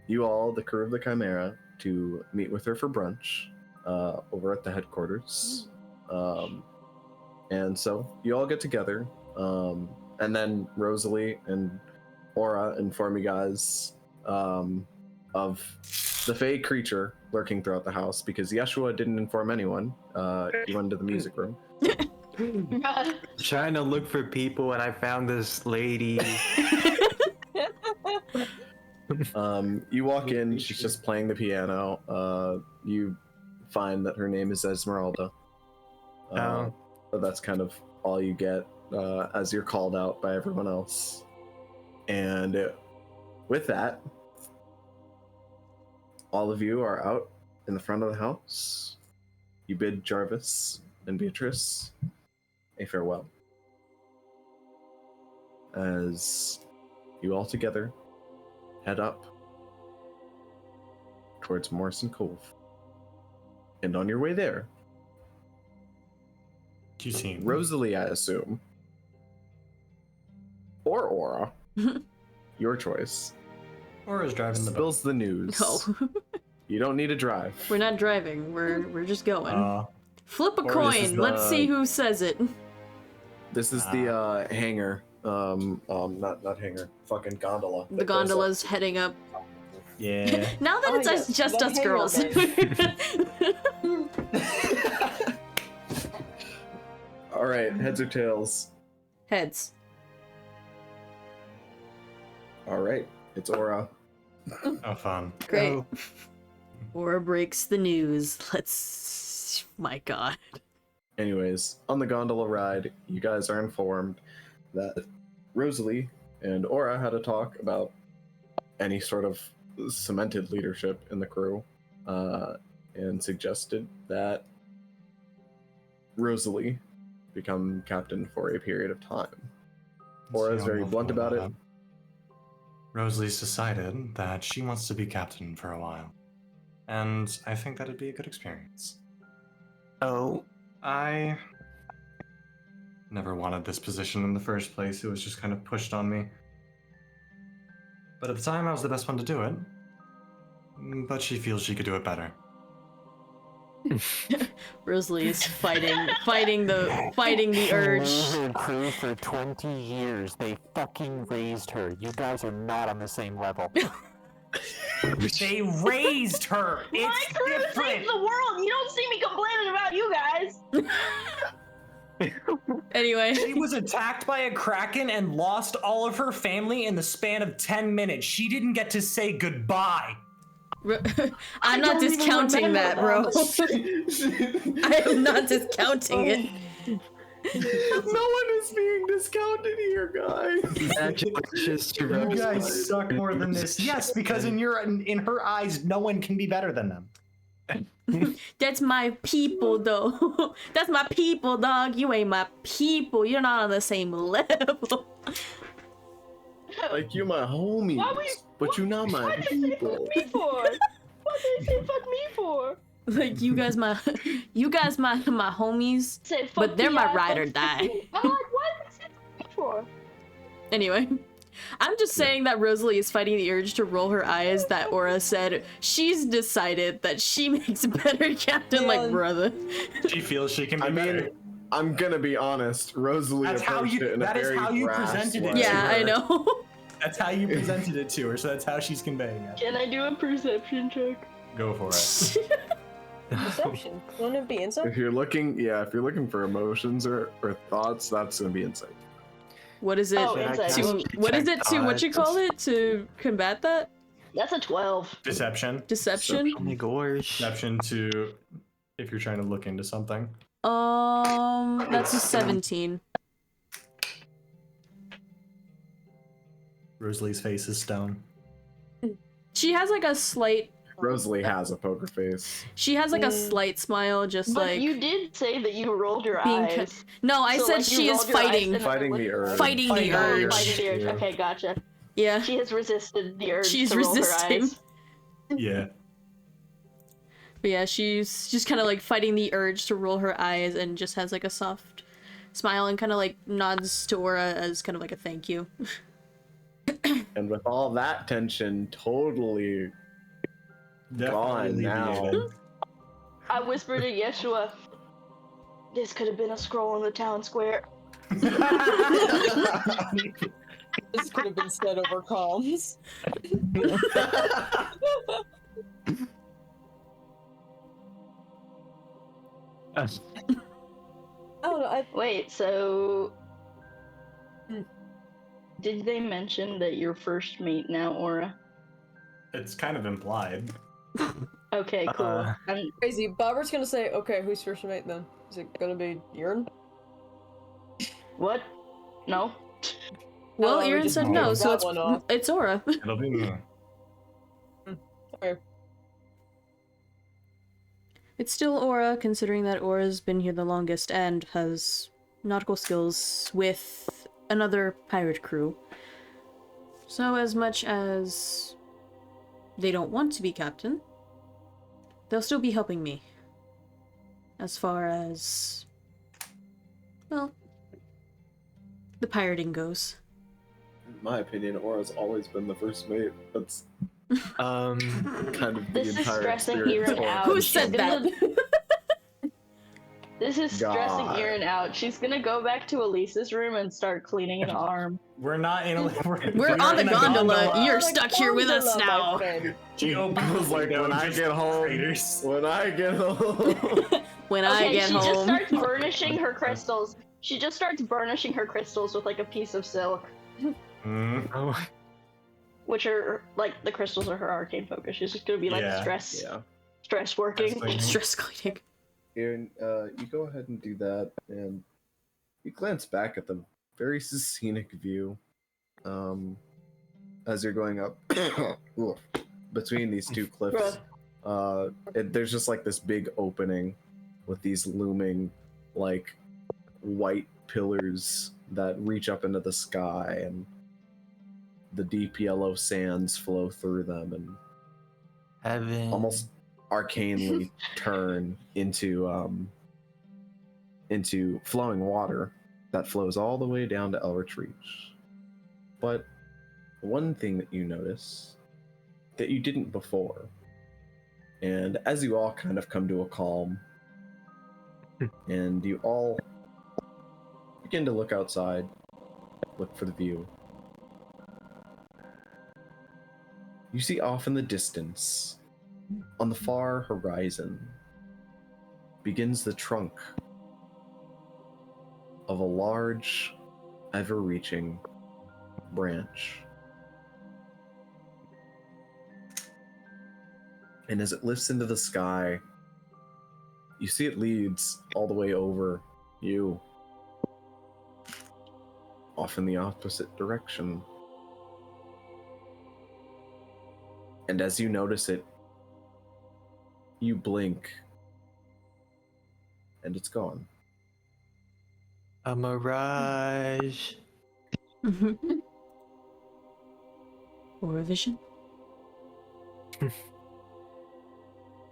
you all, the crew of the Chimera, to meet with her for brunch over at the headquarters. And so you all get together, and then Rosalie and Aura inform you guys of the fey creature lurking throughout the house, because Yeshua didn't inform anyone. He went to the music room. Trying to look for people, and I found this lady. You walk in, she's just playing the piano. You find that her name is Esmeralda. Oh. But that's kind of all you get as you're called out by everyone else. And with that, all of you are out in the front of the house. You bid Jarvis and Beatrice a farewell, as you all together head up towards Morrison Cove. And on your way there, You see, Rosalie, I assume, or Aura, your choice, Aura's driving the boat. spills the news. No, You don't need to drive. we're not driving. We're just going. Flip a or this is coin. Let's the- see who says it. This is the hangar. Not hangar. Fucking gondola. The that goes up. gondola's heading up. Yeah. Now that Oh, it's yes, just the us hangar girls. All right, heads or tails. Heads. All right, it's Aura. Oh, fun. Great. Oh. Aura breaks the news. Let's. My God. Anyways, on the gondola ride, you guys are informed that Rosalie and Aura had a talk about any sort of cemented leadership in the crew, and suggested that Rosalie become captain for a period of time. Aura is very blunt about it. Rosalie's decided that she wants to be captain for a while. And I think that'd be a good experience. Oh. I never wanted this position in the first place. It was just kind of pushed on me. But at the time, I was the best one to do it. But she feels she could do it better. Rosalie is fighting the urge. Her crew for 20 years. They fucking raised her. You guys are not on the same level. They raised her! My crew saved the world! You don't see me complaining about you guys! Anyway, She was attacked by a kraken and lost all of her family in the span of 10 minutes. She didn't get to say goodbye. I'm not don't even discounting that, bro. I am not discounting it. No one is being discounted here, guys. Congratulations to You Rosalie. guys suck more than this. Yes, because in her eyes, no one can be better than them. That's my people, though. That's my people, dog. You ain't my people. You're not on the same level. Like, you my homies, Why were you- but you not my What did they say people. fuck me for? What did they say fuck me for? Like you guys, my homies. Said fuck But they're me, my I ride or fuck die. you. I'm like, what did they say fuck me for? Anyway, I'm just saying that Rosalie is fighting the urge to roll her eyes that Aura said she's decided that she makes a better captain, Yeah. like brother. She feels she can be I better. mean, I'm gonna be honest. Rosalie That's how approached you- it in a that is very how you brass presented it way. to Yeah, I her. know. That's how you presented it to her, so that's how she's conveying it. Can I do a perception check? Go for it. Perception. Wouldn't it be insight? If you're looking for emotions or thoughts, that's gonna be insight. What is it? Oh, insight. What is it to what you call it to combat that? That's a 12. Deception. Deception? Oh my gosh. Deception to if you're trying to look into something. That's a 17. Rosalie's face is stone. She has like a slight Rosalie has a poker face. a slight smile, just But like you did say that you rolled your being eyes. No, I So, said like, you she is rolled your eyes fighting. and- Fighting the urge. Fighting the Fighting the urge. Fighting the urge. Yeah. Okay, gotcha. Yeah. She has resisted the urge She's to roll resisting. her eyes. Yeah. But yeah, she's just kind of like fighting the urge to roll her eyes and just has like a soft smile and kind of like nods to Aura as kind of like a thank you. And with all that tension totally gone now. alleviated. I whispered to Yeshua, This could have been a scroll in the town square. This could have been said over comms. I don't know. Wait, so Hmm. did they mention that you're first mate now, Aura? It's kind of implied. Okay, cool. I'm Crazy. Bobert's gonna say, okay, who's first mate then? Is it gonna be Urine? what? No. Well, Oh, we Aaron just said moved no, so that one off. it's Aura. It'll be me. Okay. It's still Aura, considering that Aura's been here the longest and has nautical skills with another pirate crew. So as much as they don't want to be captain, they'll still be helping me. As far as, well, the pirating goes. In my opinion, Aura's always been the first mate. That's Um, kind of the This is entire stressing experience. Iran out. Who She's said that? This is stressing God. Iran out. She's gonna go back to Elise's room and start cleaning an arm. We're not in a. We're on not the in a gondola. You're Like stuck here with us gondola, my now. friend. She I was like, when I get home, when I get home. When I Okay, get she just home. starts burnishing her crystals. She just starts burnishing her crystals with like a piece of silk, Mm, oh, which are like the crystals are her arcane focus. She's just gonna be like Yeah. stress working. That's Stress cleaning. Aaron, you go ahead and do that, and you glance back at the very scenic view, as you're going up oof, between these two cliffs. There's just like this big opening with these looming, like, white pillars that reach up into the sky, and the deep yellow sands flow through them, and heaven. almost arcanely turn into flowing water that flows all the way down to Elrich Reach. But one thing that you notice that you didn't before, and as you all kind of come to a calm, and you all begin to look outside, look for the view, you see off in the distance, on the far horizon, begins the trunk of a large, ever-reaching branch. And as it lifts into the sky, you see it leads all the way over you, off in the opposite direction. And as you notice it, you blink, and it's gone. A mirage. Or a vision.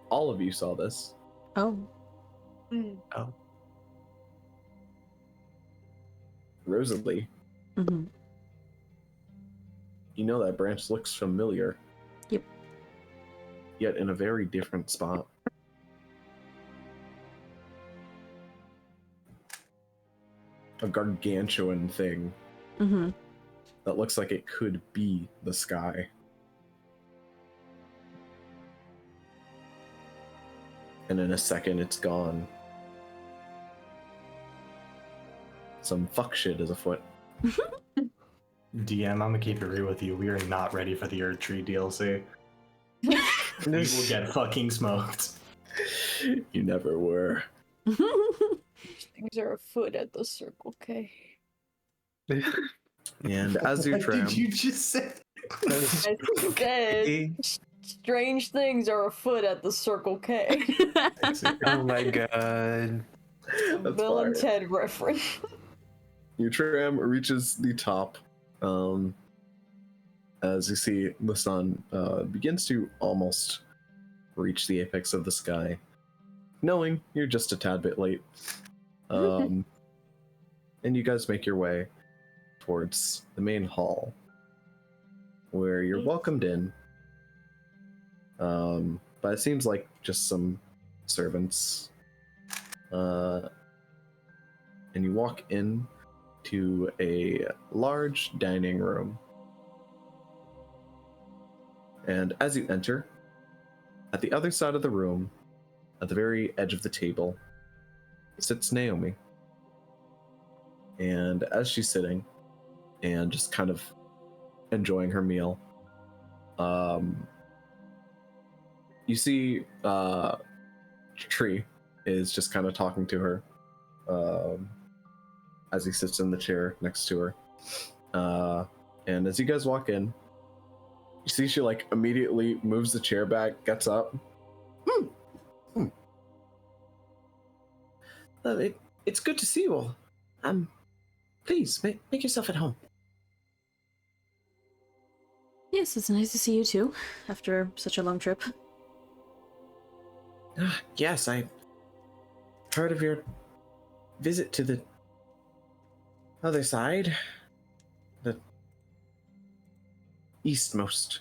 All of you saw this. Oh. Oh. Rosalie, Mm-hmm. you know that branch looks familiar. Yep. Yet in a very different spot. A gargantuan thing Mm-hmm. that looks like it could be the sky. And in a second, it's gone. Some fuck shit is afoot. DM, I'm gonna keep it real with you. We are not ready for the Earth Tree DLC. We will get fucking smoked. You never were. Things are afoot at the Circle K. And as you What tram, did you just say? I said, strange things are afoot at the Circle K. Oh my god. That's Bill and fire. Ted reference. Your tram reaches the top, as you see the sun begins to almost reach the apex of the sky, knowing you're just a tad bit late. And you guys make your way towards the main hall, where you're welcomed in. But it seems like just some servants. and you walk in to a large dining room. And as you enter, at the other side of the room, at the very edge of the table, sits Naomi. And as she's sitting and just kind of enjoying her meal, you see Tree is just kind of talking to her as he sits in the chair next to her. And as you guys walk in, you see she like immediately moves the chair back, gets up. It's good to see you all. Please make yourself at home. Yes, it's nice to see you too, after such a long trip. Yes, I heard of your visit to the other side, the eastmost,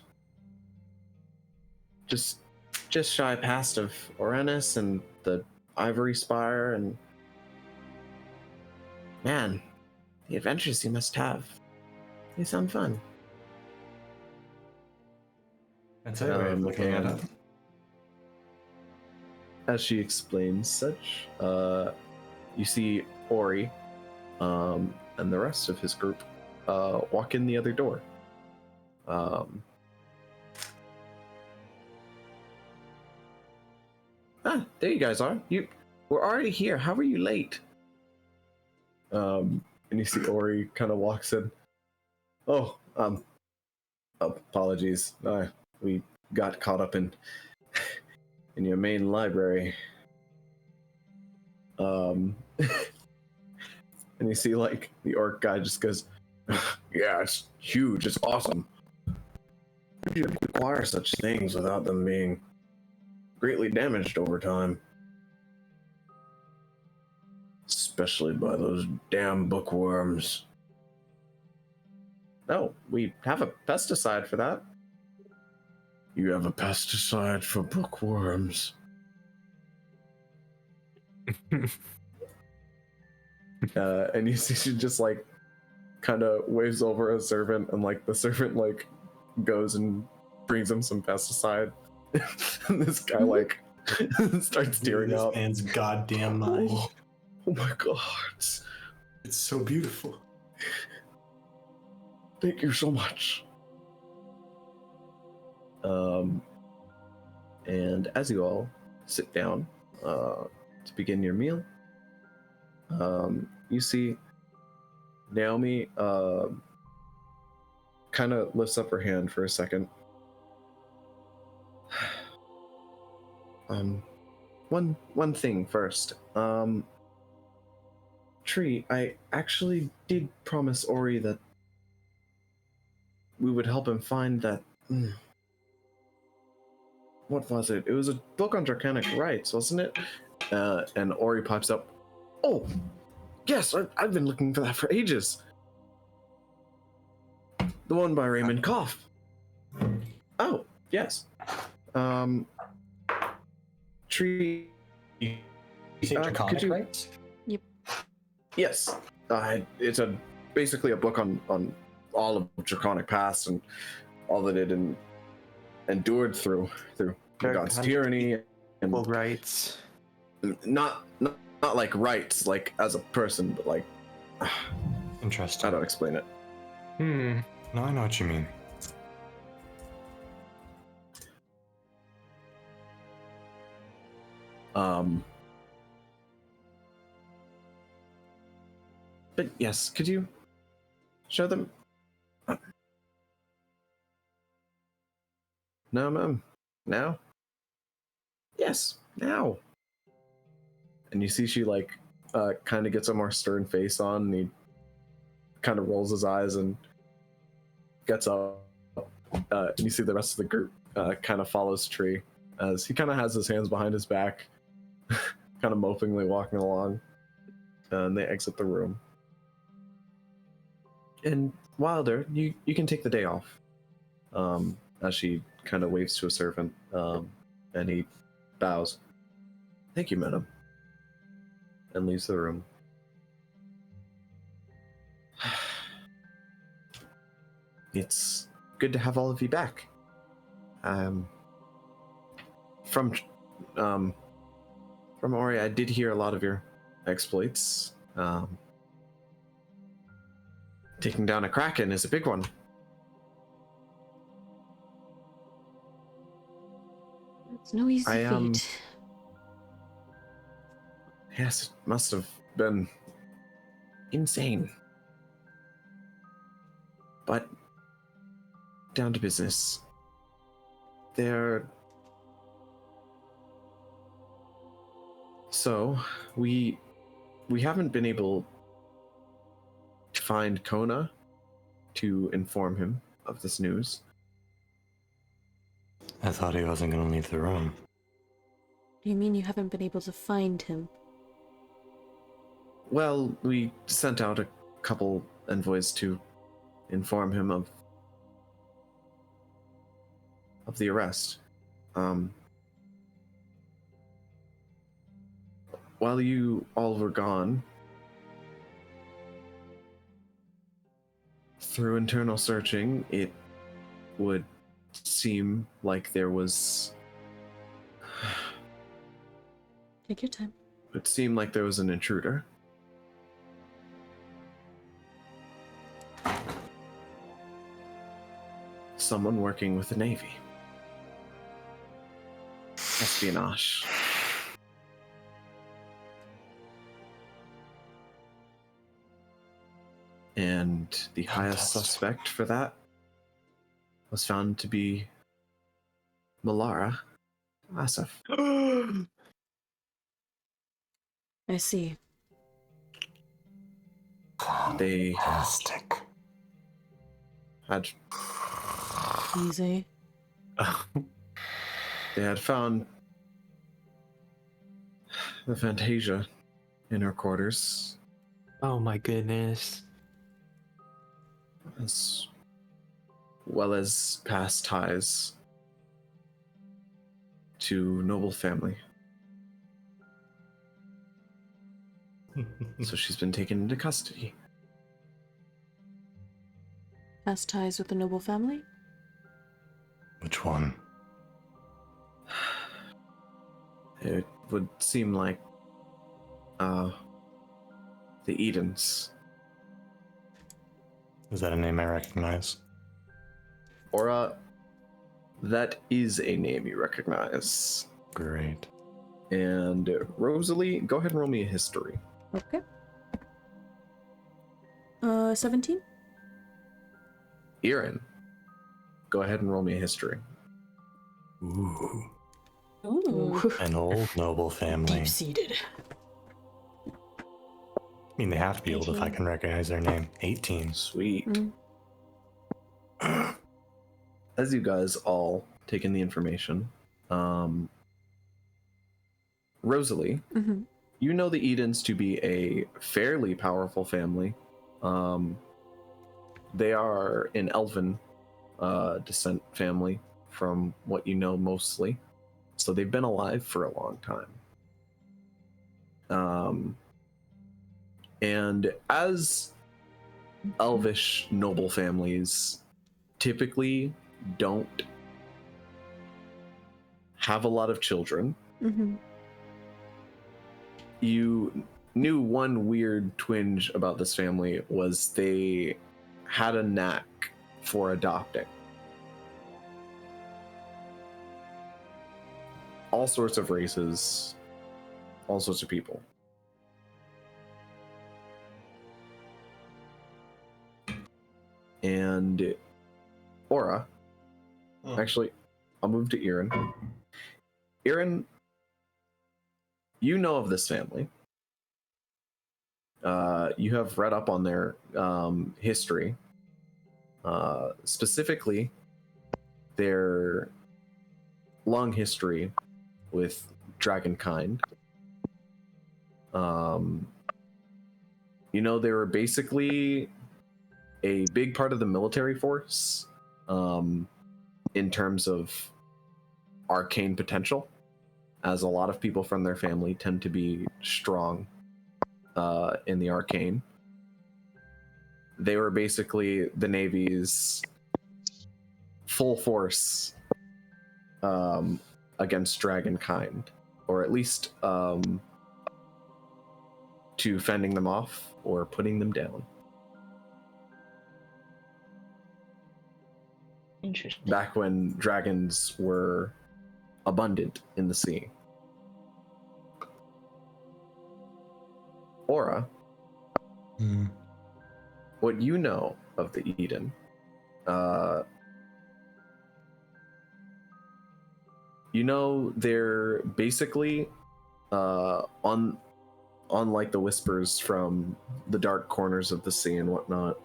just shy past of Orenis and the Ivory Spire, and man, the adventures you must have. They sound fun. That's a way of looking at it. As she explains such, you see Ori and the rest of his group walk in the other door. There you guys are. We're already here. How are you late? And you see Ori kind of walks in. Oh, apologies. We got caught up in your main library. And you see like the orc guy just goes, yeah, it's huge, it's awesome. How do you acquire such things without them being greatly damaged over time? Especially by those damn bookworms. Oh, we have a pesticide for that. You have a pesticide for bookworms. And you see she just like kind of waves over a servant, and like the servant like goes and brings him some pesticide. And this guy like starts tearing this up. man's goddamn mind. Oh my god. It's so beautiful. Thank you so much. And as you all sit down to begin your meal, you see Naomi kind of lifts up her hand for a second. One thing first. Tree, I actually did promise Ori that we would help him find that. What was it? It was a book on draconic rights, wasn't it? And Ori pipes up. Oh, yes, I've been looking for that for ages. The one by Raymond Koff. Oh, yes. Tree. You say draconic rights? Yep. Yes. It's basically a book on all of draconic past and all that it endured through the god's tyranny and rights. Not like rights, like as a person, but like Interesting. how do I explain it? No, I know what you mean. But yes, could you show them? No, ma'am. Now? Yes, now. And you see she like kind of gets a more stern face on, and he kind of rolls his eyes and gets up. And you see the rest of the group kind of follows Tree as he kind of has his hands behind his back, kind of mopingly walking along. And they exit the room. And Wilder, you can take the day off. As she kind of waves to a servant, and he bows. Thank you, madam. And leaves the room. It's good to have all of you back. From Ori, I did hear a lot of your exploits. Taking down a Kraken is a big one. It's no easy feat. Yes, it must have been insane. But down to business. So we haven't been able to find Kona to inform him of this news. I thought he wasn't going to leave the room. Do you mean you haven't been able to find him? Well, we sent out a couple envoys to inform him of the arrest. While you all were gone, through internal searching, it would seem like there was... Take your time. It seemed like there was an intruder. Someone working with the Navy. Espionage. And the highest suspect for that was found to be Malara Asif. I see. They Fantastic. had Easy. they had found the Fantasia in her quarters, Oh my goodness. as well as past ties to noble family. So she's been taken into custody. Has ties with the noble family? Which one? It would seem like the Edens. Is that a name I recognize? Or that is a name you recognize. Great. And Rosalie, go ahead and roll me a history. Okay. 17? Erin, go ahead and roll me a history. Ooh. Ooh. An old noble family. Deep-seated. I mean, they have to be old if I can recognize their name. 18. Sweet. Mm. As you guys all take in the information, Rosalie, Mm-hmm. you know the Edens to be a fairly powerful family. They are an elven descent family, from what you know mostly. So they've been alive for a long time. And as elvish noble families typically don't have a lot of children, Mm-hmm. you knew one weird twinge about this family was they had a knack for adopting. All sorts of races, all sorts of people. And Aura, actually, I'll move to Erin. Erin, you know of this family. You have read up on their history, specifically their long history with Dragonkind. You know, they were basically a big part of the military force in terms of arcane potential, as a lot of people from their family tend to be strong in the arcane. They were basically the Navy's full force against dragonkind, or at least to fending them off or putting them down. Interesting. Back when dragons were abundant in the sea. Aura, what you know of the Eden, you know they're basically on like the whispers from the dark corners of the sea and whatnot.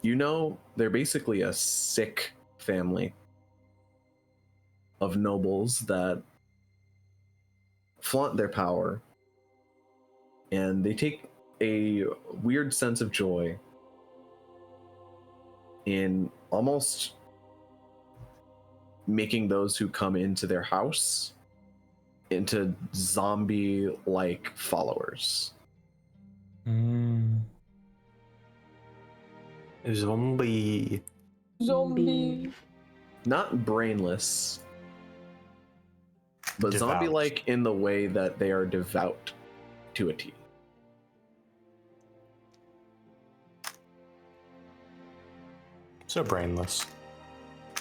You know they're basically a sick family of nobles that flaunt their power, and they take a weird sense of joy in almost making those who come into their house into zombie-like followers. Zombie. Zombie. Not brainless, but Devout. zombie-like in the way that they are devout to a T. So brainless.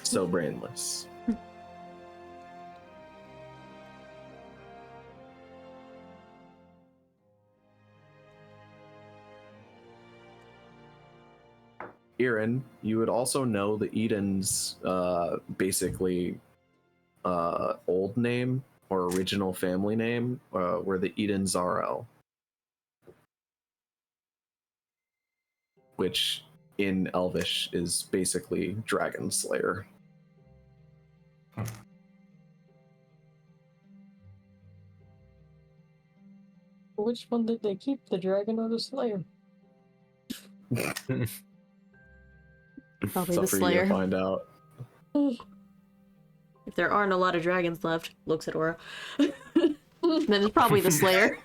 So brainless. Irin, you would also know the Eden's basically old name or original family name were the Eden Zarel, which in Elvish is basically Dragon Slayer. Which one did they keep, the dragon or the slayer? Probably It's up the for you Slayer. to find out. If there aren't a lot of dragons left, looks at Aura, then it's probably the Slayer.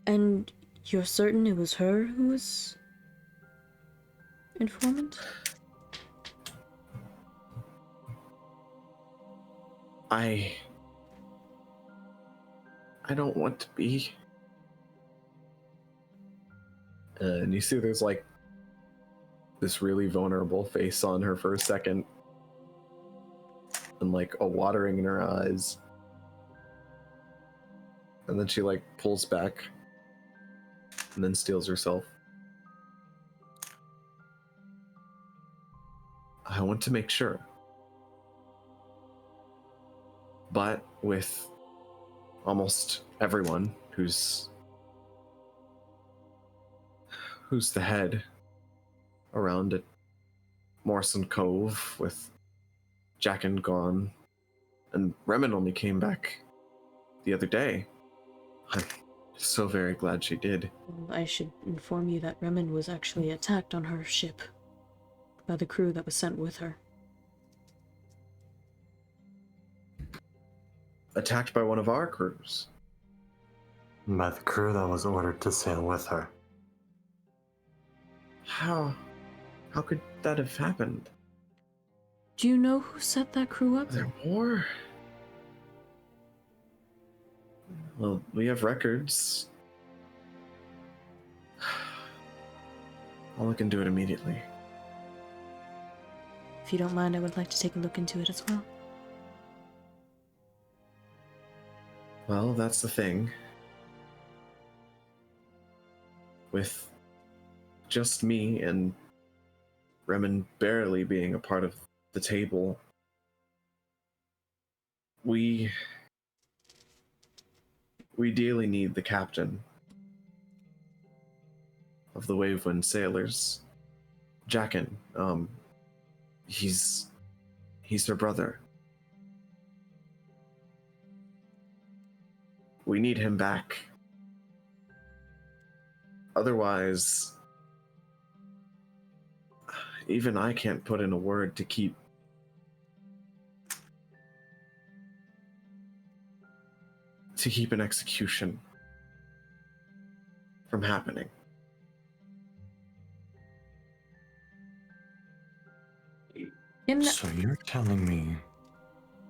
And you're certain it was her who was informant? I don't want to be. And you see there's like this really vulnerable face on her for a second. And like a watering in her eyes. And then she like pulls back. And then steels herself. I want to make sure. But with almost everyone who's the head around at Morrison Cove, with Jackin gone, and Remen only came back the other day. I'm so very glad she did. I should inform you that Remen was actually attacked on her ship by the crew that was sent with her. Attacked by one of our crews. By the crew that was ordered to sail with her. How could that have happened? Do you know who set that crew up? Are there more? Well, we have records. I'll look into it immediately. If you don't mind, I would like to take a look into it as well. Well, that's the thing. With just me and Remen barely being a part of the table, we dearly need the captain of the Wavewind Sailors, Jackin. He's her brother. We need him back. Otherwise, even I can't put in a word to keep to keep an execution from happening. So you're telling me...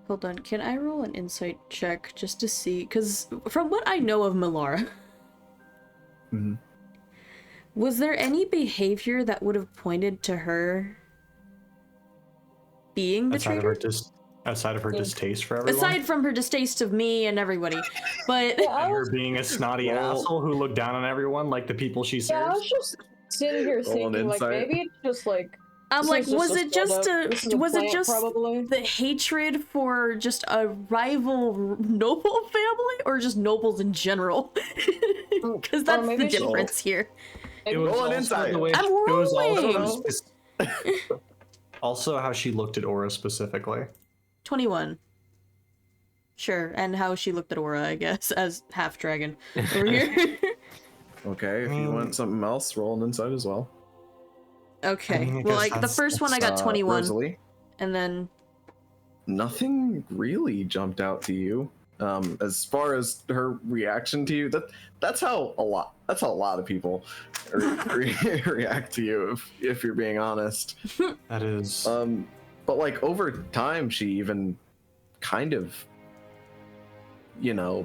Hold on, can I roll an insight check just to see? Because from what I know of Melara, Mm-hmm. was there any behavior that would have pointed to her being the traitor? Outside of her distaste for everyone? Aside from her distaste of me and everybody. But Yeah, And her being a snotty asshole who looked down on everyone like the people she serves? Yeah, I was just sitting here Roll an thinking, like, insight. maybe it's just like. I'm like, was it just This is a was it plant, just probably? the hatred for just a rival noble family, or just nobles in general? Because that's maybe the it's- difference here. It was Roll an also insight. the way I'm it was rolling! also how she looked at Aura specifically. 21. Sure, and how she looked at Aura, I guess, as half dragon over here. Okay, if you want something else, roll an insight as well. Okay, I mean, I well, guess like the first one I got 21, Rosalie, and then nothing really jumped out to you. As far as her reaction to you, that's how a lot of people react to you, if you're being honest. That is... But like over time, she even kind of,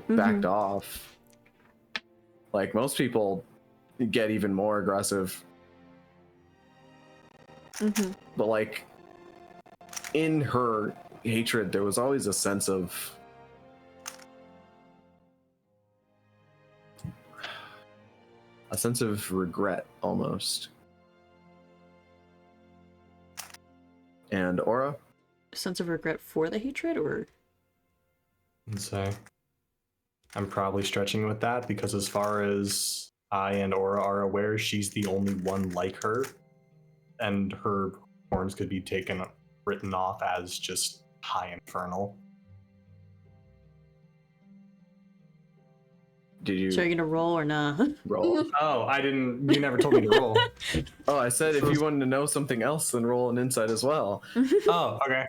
backed off. Like most people get even more aggressive. But like in her hatred, there was always a sense of regret almost. And Aura? sense of regret for the hatred, or? I'd say I'm probably stretching with that because as far as I and Aura are aware, she's the only one like her, and her horns could be written off as just high infernal. Did you So are you gonna roll or not? roll? Oh, I didn't. You never told me to roll. Oh, I said if you wanted to know something else, then roll an insight as well. Oh, okay.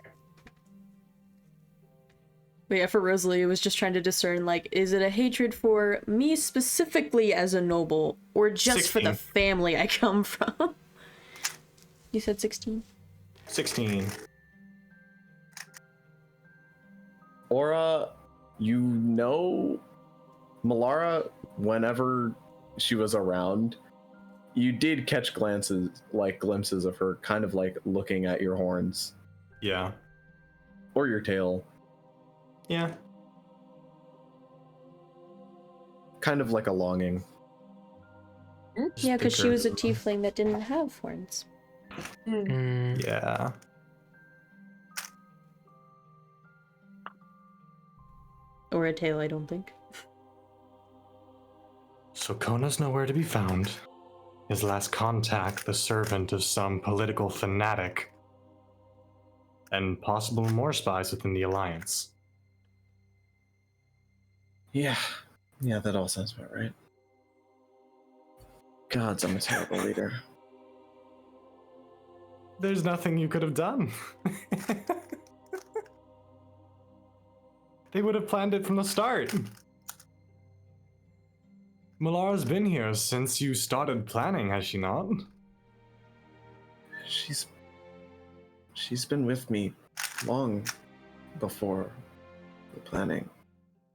But yeah, for Rosalie, it was just trying to discern, like, is it a hatred for me specifically as a noble, or just for the 16. family I come from? You said 16? 16. Aura, Melara, whenever she was around, you did catch glimpses of her kind of like looking at your horns. Yeah. Or your tail. Yeah. Kind of like a longing. Yeah, because she was a Because- tiefling that didn't have horns. Yeah. Or a tail, I don't think. So Kona's nowhere to be found. His last contact, the servant of some political fanatic. And possible more spies within the Alliance. Yeah, that all sounds about right. Gods, I'm a terrible leader. There's nothing you could have done. They would have planned it from the start. Melara's been here since you started planning, has she not? She's been with me long before the planning.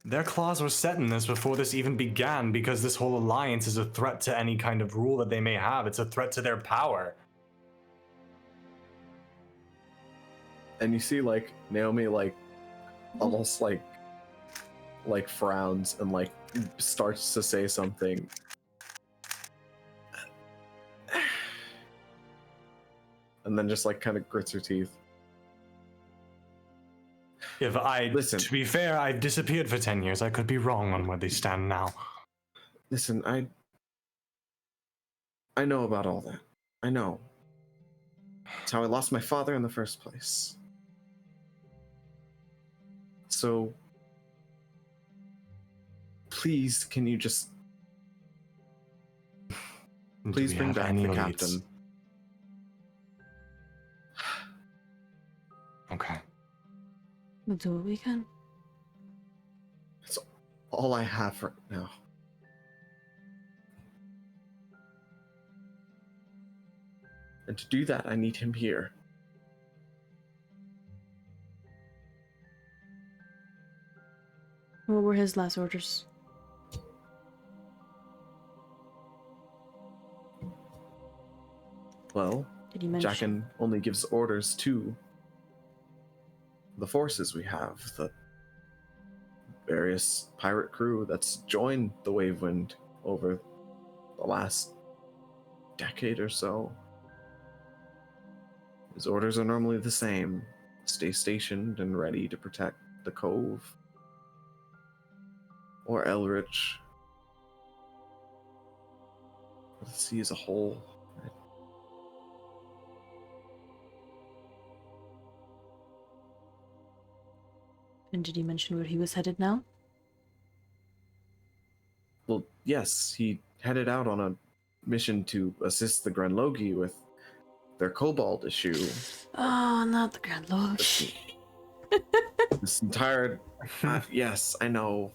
Their claws were set in this before this even began because this whole alliance is a threat to any kind of rule that they may have. It's a threat to their power. And you see like Naomi almost like frowns and like starts to say something. And then just like kind of grits her teeth. Listen, to be fair, I've disappeared for 10 years. I could be wrong on where they stand now. Listen, I know about all that. I know. It's how I lost my father in the first place. So, please, can you just please Do we bring have back any the leads? captain? Okay. We'll do what we can. all I have right now. And to do that, I need him here. What were his last orders? Well, Did he mention? Jaqen only gives orders to the forces we have, the various pirate crew that's joined the Wavewind over the last decade or so. His orders are normally the same. Stay stationed and ready to protect the Cove. Or Elrich. Or the sea as a whole. And did he mention where he was headed now? Well, yes, he headed out on a mission to assist the Granlogi with their kobold issue. Oh, not the Grand Lord. This entire... yes, I know.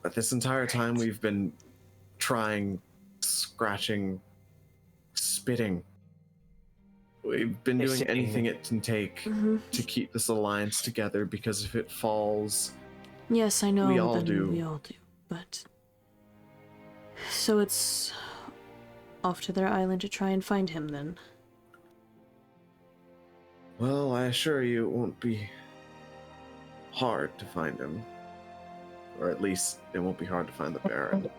But this entire time we've been trying, scratching, spitting. We've been doing anything it can take to keep this alliance together, because if it falls... Yes, I know. We all do. We all do. But... So it's... off to their island to try and find him, then? Well, I assure you it won't be hard to find him. Or at least it won't be hard to find the Baron.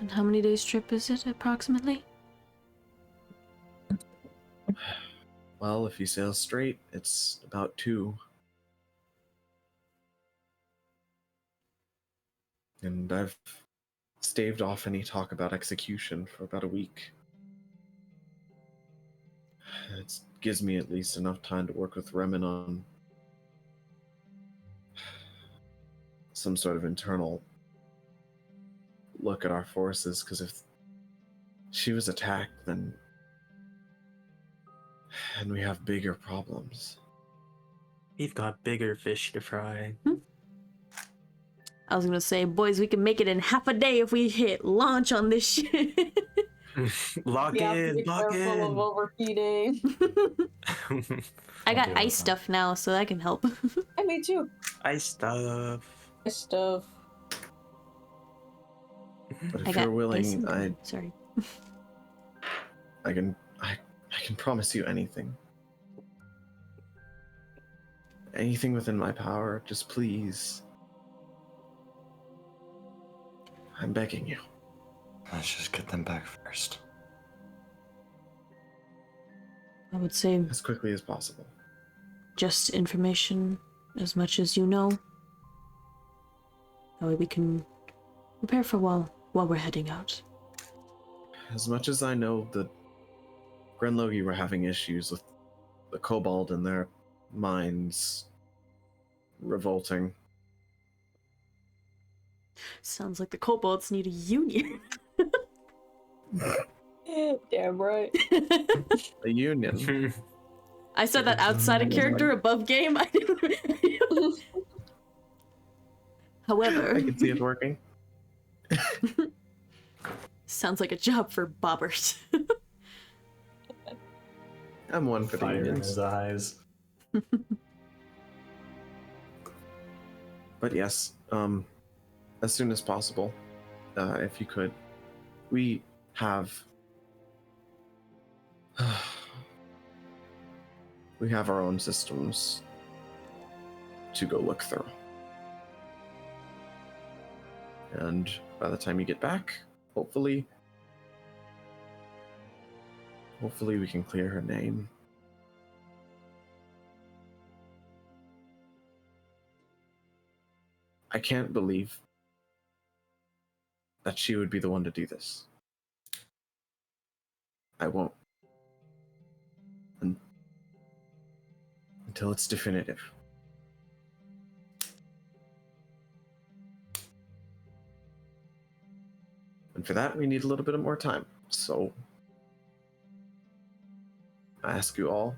And how many days trip is it, approximately? Well, if you sail straight, it's about 2. And I've staved off any talk about execution for about a week. It gives me at least enough time to work with Remen on some sort of internal look at our forces, because if she was attacked, then and we have bigger problems. We've got bigger fish to fry. I was gonna say, boys, we can make it in half a day if we hit launch on this shit. Lock Be in. careful of overheating. I got do ice that. stuff now, so that can help. And me too. Ice stuff. My stuff. But I if got you're willing, ice and I sorry. can promise you anything. Anything within my power, just please. I'm begging you. Let's just get them back first. I would say As quickly as possible. just information, as much as you know. That way we can prepare for while we're heading out. As much as I know, the Grenlogi were having issues with the Kobold and their minds revolting. Sounds like the kobolds need a union. Damn right. A union. I said that outside of character, above game. I didn't... However, I can see it working. sounds like a job for Bobert. I'm one for the Fire in unions. his eyes. But yes, as soon as possible, if you could. We have... we have our own systems to go look through. And by the time you get back, hopefully we can clear her name. I can't believe that she would be the one to do this. I won't. Until it's definitive. And for that, we need a little bit more time. So, I ask you all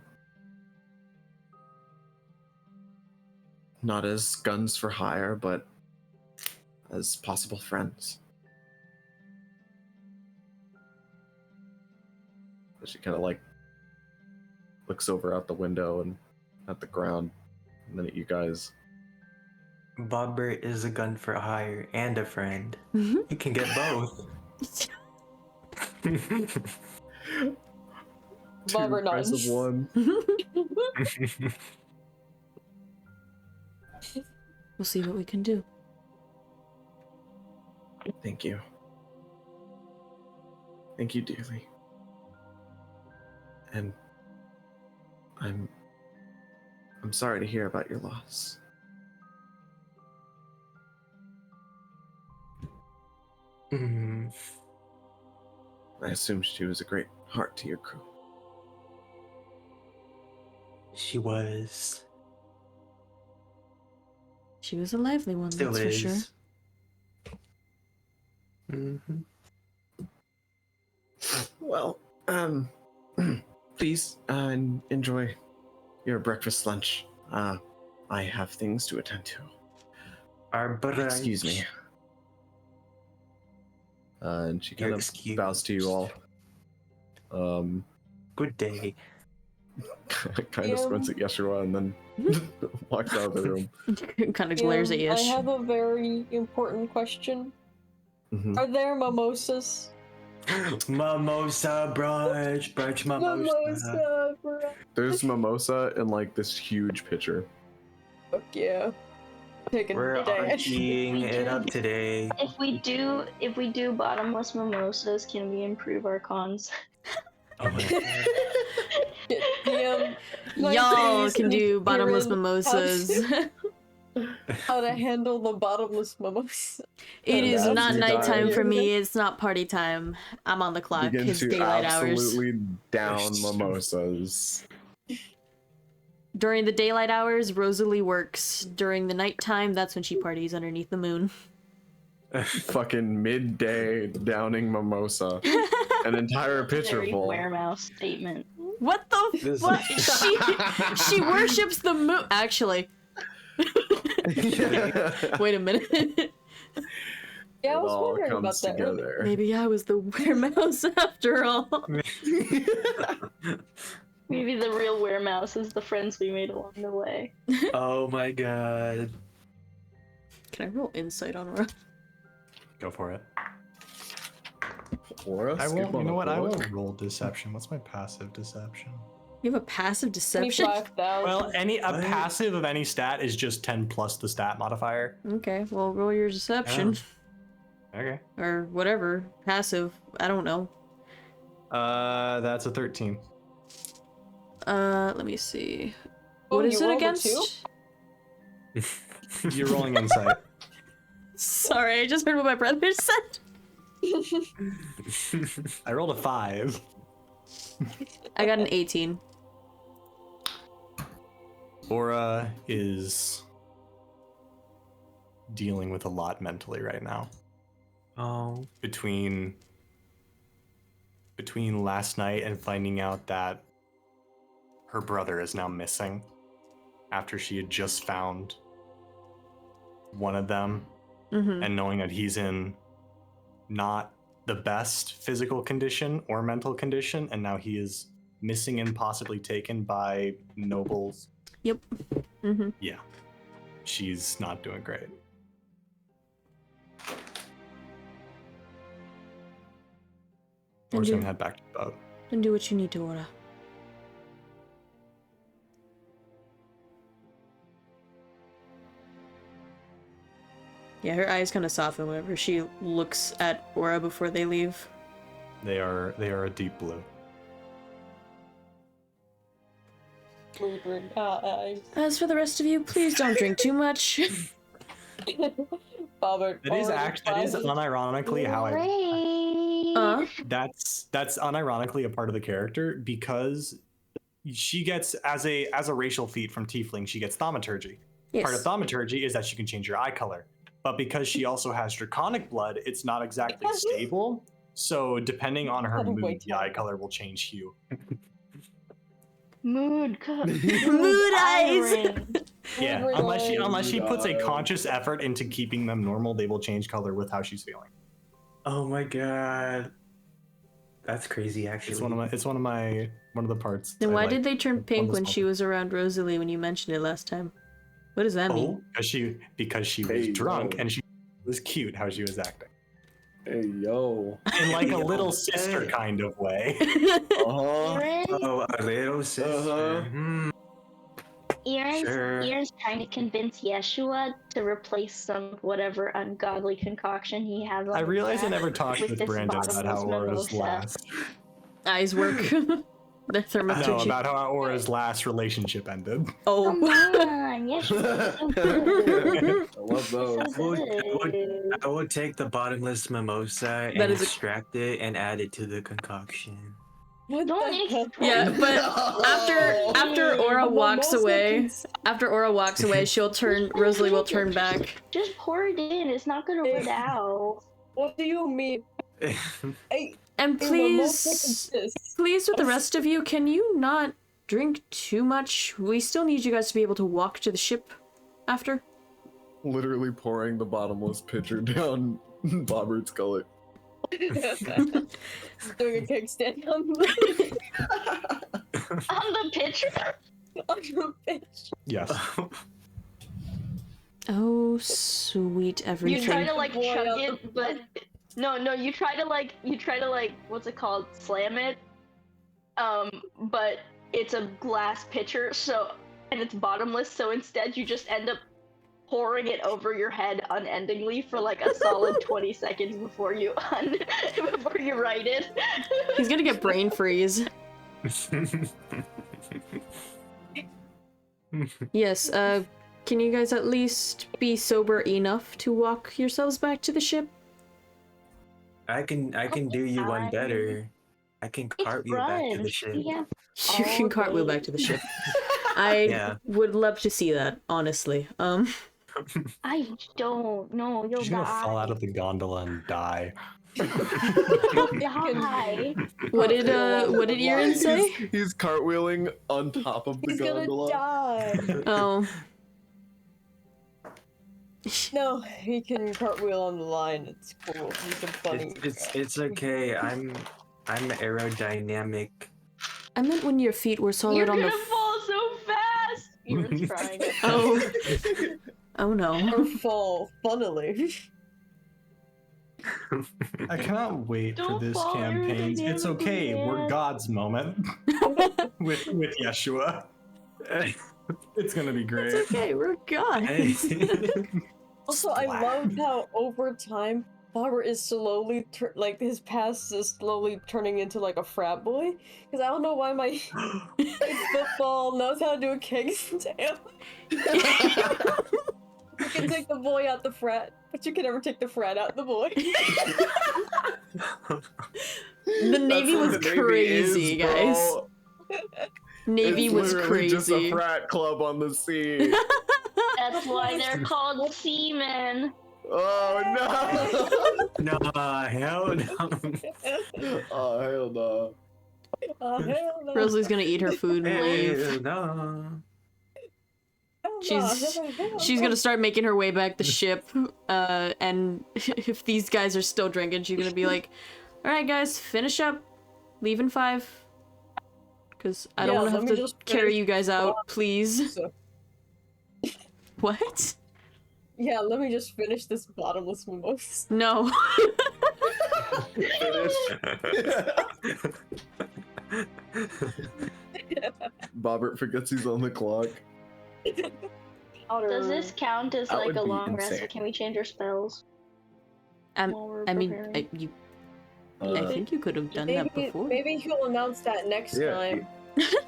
not as guns for hire, but as possible friends. She kind of like looks over out the window and at the ground, and then at you guys. Bobert is a gun for hire and a friend. You can get both. Bobber Price nods. of one. We'll see what we can do. Thank you. Thank you dearly. And I'm sorry to hear about your loss. Mm, I assume she was a great heart to your crew. she was. She was a lively one, Still that's is. for sure. Well, please enjoy your breakfast lunch. I have things to attend to. Our brunch. Excuse me. And she kind You're of excused. bows to you all. Good day. Kind of squints at Yeshua and then walks out of the room. Kind of glares at I Yesh. have a very important question. Mhm. Are there mimosas? Mimosa brunch. Brunch mimosa. Mimosa, bro. There's mimosa in like this huge pitcher. Fuck yeah. Taking We're a day. arching it up today. If we do bottomless mimosas, can we improve our cons? Oh my god. PM, Y'all can do bottomless Kieran, mimosas. How to handle the bottomless mimosa. It is Yeah, not you nighttime die. for me. It's not party time. I'm on the clock. Begin It's to daylight hours. absolutely down mimosas. During the daylight hours, Rosalie works. During the nighttime, that's when she parties underneath the moon. Fucking midday downing mimosa. An entire pitcher Very full. Weremouse statement. What the This- fuck? She worships the moon. Actually, wait a minute. Yeah, I was all wondering about comes that. together. Maybe I was the weremouse after all. Maybe the real weremouse is the friends we made along the way. Oh my god. Can I roll insight on Ra? Go for it. Aura, I skip won't. You on know a what? I bullet. won't roll deception. What's my passive deception? You have a passive deception? 25,000. Well, a What? passive of any stat is just 10 plus the stat modifier. Okay, well, roll your deception. Okay. Or whatever. Passive. I don't know. That's a 13. Let me see. Oh, What is you it rolled a against? 2? You're rolling insight. Sorry, I just heard what my brother said. I rolled a 5. I got an 18. Aura is dealing with a lot mentally right now. Oh. Between last night and finding out that her brother is now missing after she had just found one of them, Mm-hmm. and knowing that he's in not the best physical condition or mental condition, and now he is missing and possibly taken by nobles. Yep. Mm-hmm. Yeah, she's not doing great. We're just gonna head back to the boat. Then do what you need to, Aura. Yeah, her eyes kind of soften whenever she looks at Aura before they leave. They are a deep blue. As for the rest of you, please don't drink too much. Bobert. That is unironically how I. That's unironically a part of the character, because she gets as a racial feat from Tiefling, she gets thaumaturgy. Yes. Part of thaumaturgy is that she can change your eye color, but because she also has draconic blood, it's not exactly stable. So depending on her mood, the eye color will change hue. Mood Mood eyes. Yeah, Every unless she puts a God. conscious effort into keeping them normal, they will change color with how she's feeling. Oh my god. That's crazy, actually. It's one of the parts. Then I why like did they turn pink this when she was around Rosalie when you mentioned it last time? What does that mean? Because she was Hey, drunk yo. and she was cute how she was acting. Hey, yo. In like a Yo, little sister hey. kind of way. Uh-huh. Aaron, Oh, a little sister. Uh-huh. Sure. Aaron's trying to convince Yeshua to replace some whatever ungodly concoction he has on I his realize I back never talked with with this Brandon about how bottomless Aura's mimosa. last. Eyes work. The thaumaturgy. No, about how Aura's last relationship ended. Oh. Come on, Yeshua's so good. I love those. So good. I would take the bottomless mimosa That and is a- extract it and add it to the concoction. What Don't the hell? extract Yeah, but after Aura A walks mimosa away, Rosalie will turn back. Just pour it in. It's not gonna run out. What do you mean? Hey, And a mimosa please, consists with the rest of you, can you not drink too much? We still need you guys to be able to walk to the ship after. Literally pouring the bottomless pitcher down Bobert's gullet. doing a kickstand on the, On the picture? on the pitch. Yes. Oh, sweet everything. You try to like Boy, chug out the- it, but no, you try to like what's it called? Slam it. But it's a glass pitcher, so and it's bottomless, so instead you just end up pouring it over your head unendingly for like a solid 20 seconds before you write it. He's gonna get brain freeze. Yes, can you guys at least be sober enough to walk yourselves back to the ship? I can do you one fine. better. I can cartwheel back to the ship. Yeah. You can All cartwheel day. back to the ship. I Yeah. would love to see that, honestly. I don't know. You'll She's gonna die. fall out of the gondola and die. You'll die. what did Ian say? He's cartwheeling on top of the He's gondola. gonna die. Oh. No, he can cartwheel on the line. It's cool. He's a funny. It's okay. I'm aerodynamic. I meant when your feet were solid You're on gonna the fall so fast. You're trying. Oh. Oh no. Or fall funnily. I cannot wait for Don't this fall campaign. It's okay, we're aerodynamically, God's moment with Yeshua. It's gonna be great. It's okay, we're guys. Also, I love how over time, Bobert is slowly his past is slowly turning into like a frat boy. Because I don't know why my football knows how to do a kickstand. You can take the boy out the frat, but you can never take the frat out the boy. The Navy was crazy, guys. Navy It's was literally just a crazy. frat club on the sea. That's why they're called seamen. Oh no! No, hell no. Oh hell no! Oh, hell no. Rosalie's gonna eat her food and leave. Hell no. She's gonna start making her way back the ship, and if these guys are still drinking, she's gonna be like, "All right, guys, finish up. Leave in 5." Because I don't Yeah, want to let have me to just carry finish you guys out, please. So, What? yeah, let me just finish this bottomless mimosa. No. Bobbert forgets he's on the clock. Does this count as That like would a be long rest, or insane. can we change our spells? while we're I mean, preparing? I think you could have done that before. Maybe he'll announce that next Yeah, time.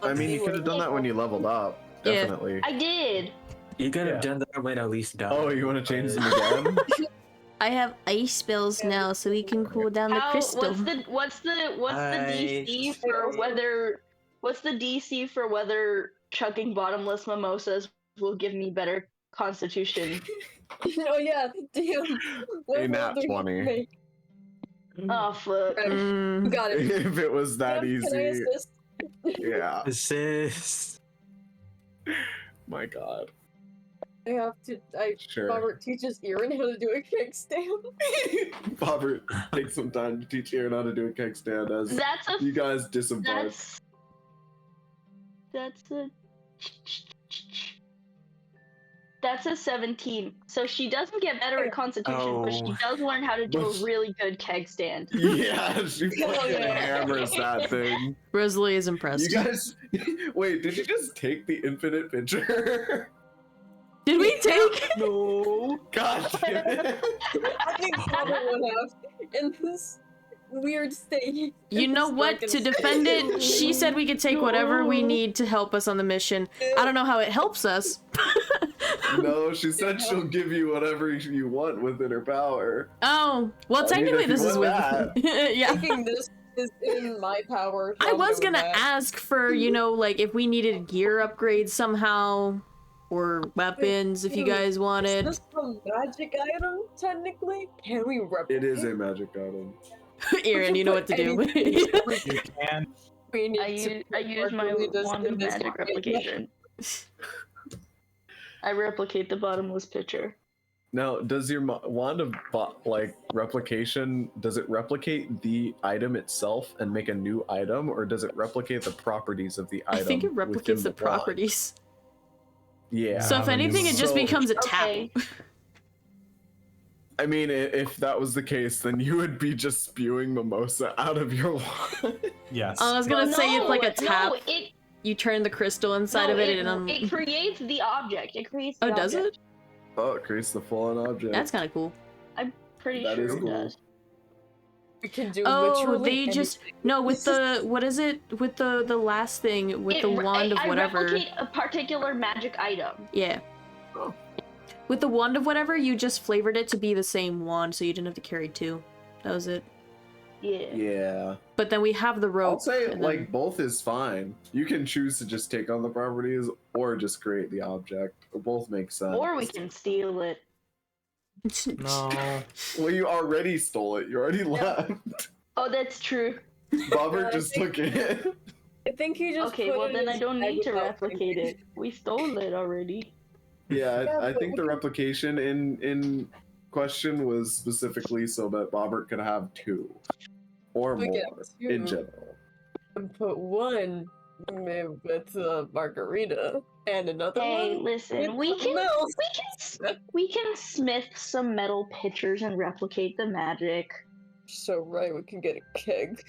I mean, you could have done that when you leveled up. Yeah. Definitely. I did. You could have Yeah. done that when at least done. Oh, you want to change them again? I have ice spells now, so we can cool down the How? crystal. What's the DC for whether? What's the DC for whether chugging bottomless mimosas will give me better constitution? Oh yeah, damn. A nat 20. Oh fuck. Mm. You got it. If it was that Can I easy. assist? Yeah. Assist. My god. I have to. Sure. Robert teaches Erin how to do a kickstand. Bobert, take some time to teach Aaron how to do a keg stand as That's a you guys disembark. That's a 17. So she doesn't get better at Constitution, but she Oh. does learn how to do But- a really good keg stand. Yeah, she Hell fucking yeah. hammers that thing. Rosalie is impressed. You guys, wait, did you just take the infinite picture? Did we take? No. God damn it. I think Robert would have in this weird state. You know what? To defend it, she said we could take whatever we need to help us on the mission. I don't know how it helps us. No, she said she'll give you whatever you want within her power. Oh, well, I mean, technically if you this is want with. that. Yeah. Thinking this is in my power. so I I'm was doing gonna that. ask for, you know, like if we needed gear upgrades somehow, or weapons if you guys Is wanted. this a magic item, technically? Can we replicate? It is a magic item. Aaron, you know what to do. You can. We need I use my Margarita's wand in of this magic pocket. replication. I replicate the bottomless pitcher. Now, does your wand of replication, does it replicate the item itself and make a new item, or does it replicate the properties of the I item? think it within replicates the wand? properties. Yeah. So if anything, it just So- becomes a Okay. tap. I mean, if that was the case, then you would be just spewing mimosa out of your wand. Yes. I was gonna say it's like a tap. No, it, You turn the crystal inside no, of it, it, and it creates the object. It creates the oh, does object. it? Oh, it creates the full-on object. That's kind of cool. Pretty That sure is it cool. does. We can do Oh, literally they just anything. no with the what is it with the last thing with the wand of I whatever. replicate a particular magic item. Yeah. Oh. With the wand of whatever, you just flavored it to be the same wand, so you didn't have to carry two. That was it. Yeah. Yeah. But then we have the rope. I'll say, and like, both is fine. You can choose to just take on the properties or just create the object. Both make sense. Or we can steal it. then... No. Well, you already stole it. You already left. Oh, that's true. Bobert Yeah, I just think- took it. I think he just Okay, put well it then in I his don't bag need to without replicate thinking. it. We stole it already. Yeah, Yeah, I but think the replication in question was specifically so that Bobert could have two or We get more two. in general. And put one with Margarita and another Hey, one. listen, with something else. we can smith some metal pitchers and replicate the magic. So right, we can get a keg.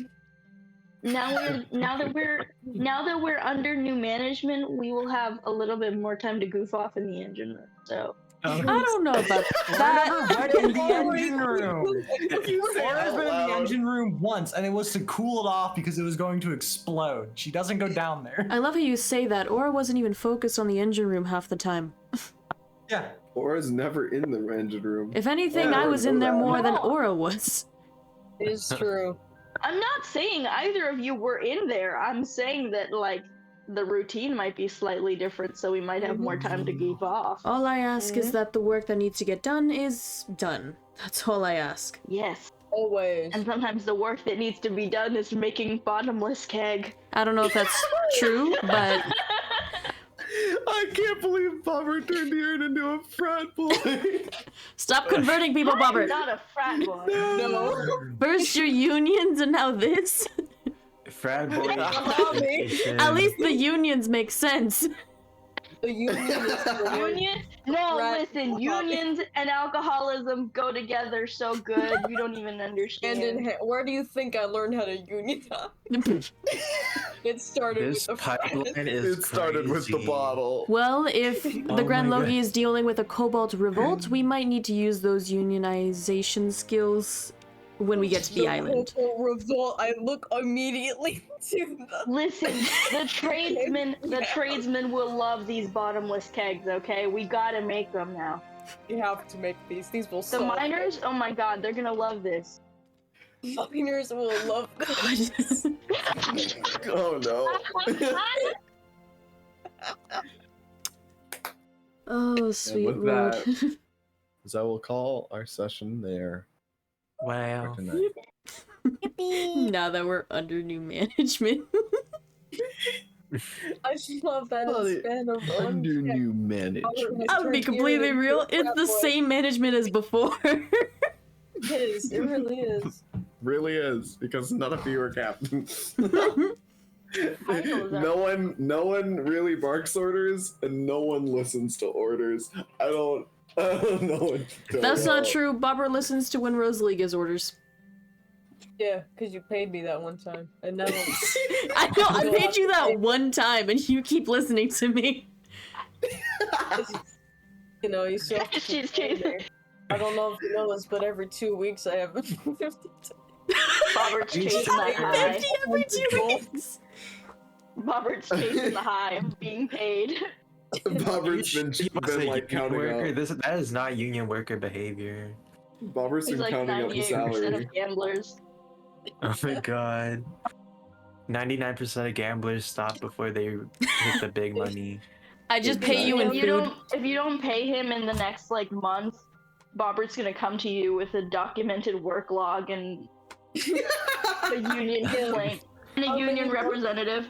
Now that we're under new management, we will have a little bit more time to goof off in the engine room. So I don't know about that. What in the engine room? You say Aura's out been in the loud. engine room once, and it was to cool it off because it was going to explode. She doesn't go down there. I love how you say that. Aura wasn't even focused on the engine room half the time. Yeah. Aura's never in the engine room. If anything, Yeah, I was in there know that. more than No. Aura was. It's true. I'm not saying either of you were in there. I'm saying that like the routine might be slightly different, so we might have more time to goof off. All I ask is that the work that needs to get done is done. That's all I ask. Yes. Always. And sometimes the work that needs to be done is making bottomless keg. I don't know if that's true, but I can't believe Bobert turned Aaron into a frat boy. stop converting people, I'm Bobert. not a frat boy. No. First your unions and now this. Frat boy. At least the unions make sense. The union is for Union? No, Frat listen, boy. unions and alcoholism go together so good, you don't even understand. hand in hand. Where do you think I learned how to unionize? It started This with the pipeline is It started with the crazy. bottle. Well, if the Oh Grand my Logi God. is dealing with a Cobalt Revolt, we might need to use those unionization skills when we get to the island. Revolt. I look immediately to the. Listen, the tradesmen will love these bottomless kegs, okay? We gotta make them now. We have to make these. These will The solve. miners, oh my god, they're gonna love this. Miners will love this. Oh no. Oh, sweet with lord. that- As I will call our session there for Wow. tonight. Now that we're under new management. I just love that in the span of one Under check, new Bobert management. was I'll be turned completely into real. a It's frat the boy. same management as before. It is. It really is. Really is, because none of you are captains. Titles are- no one really barks orders, and no one listens to orders. I don't know what to That's tell not true. Bobber listens to when Rosalie gives orders. Yeah, because you paid me that one time, and now I know, I paid you that one time, and you keep listening to me. you know you still have to She's keep paying chasing. me. I don't know if you know this, but every 2 weeks I have 50. Bobert's You chasing that still- high. 50 every 2 weeks. Bobert's chasing the high of being paid. Bobert's been You must say like union counting worker. out. That is not union worker behavior. Bobert's He's been like counting up the 98% salary. of gamblers. Oh my god. 99% of gamblers stop before they hit the big money. I just pay you in food. If you don't pay him in the next like month, Bobert's gonna come to you with a documented work log and a union complaint and a union representative.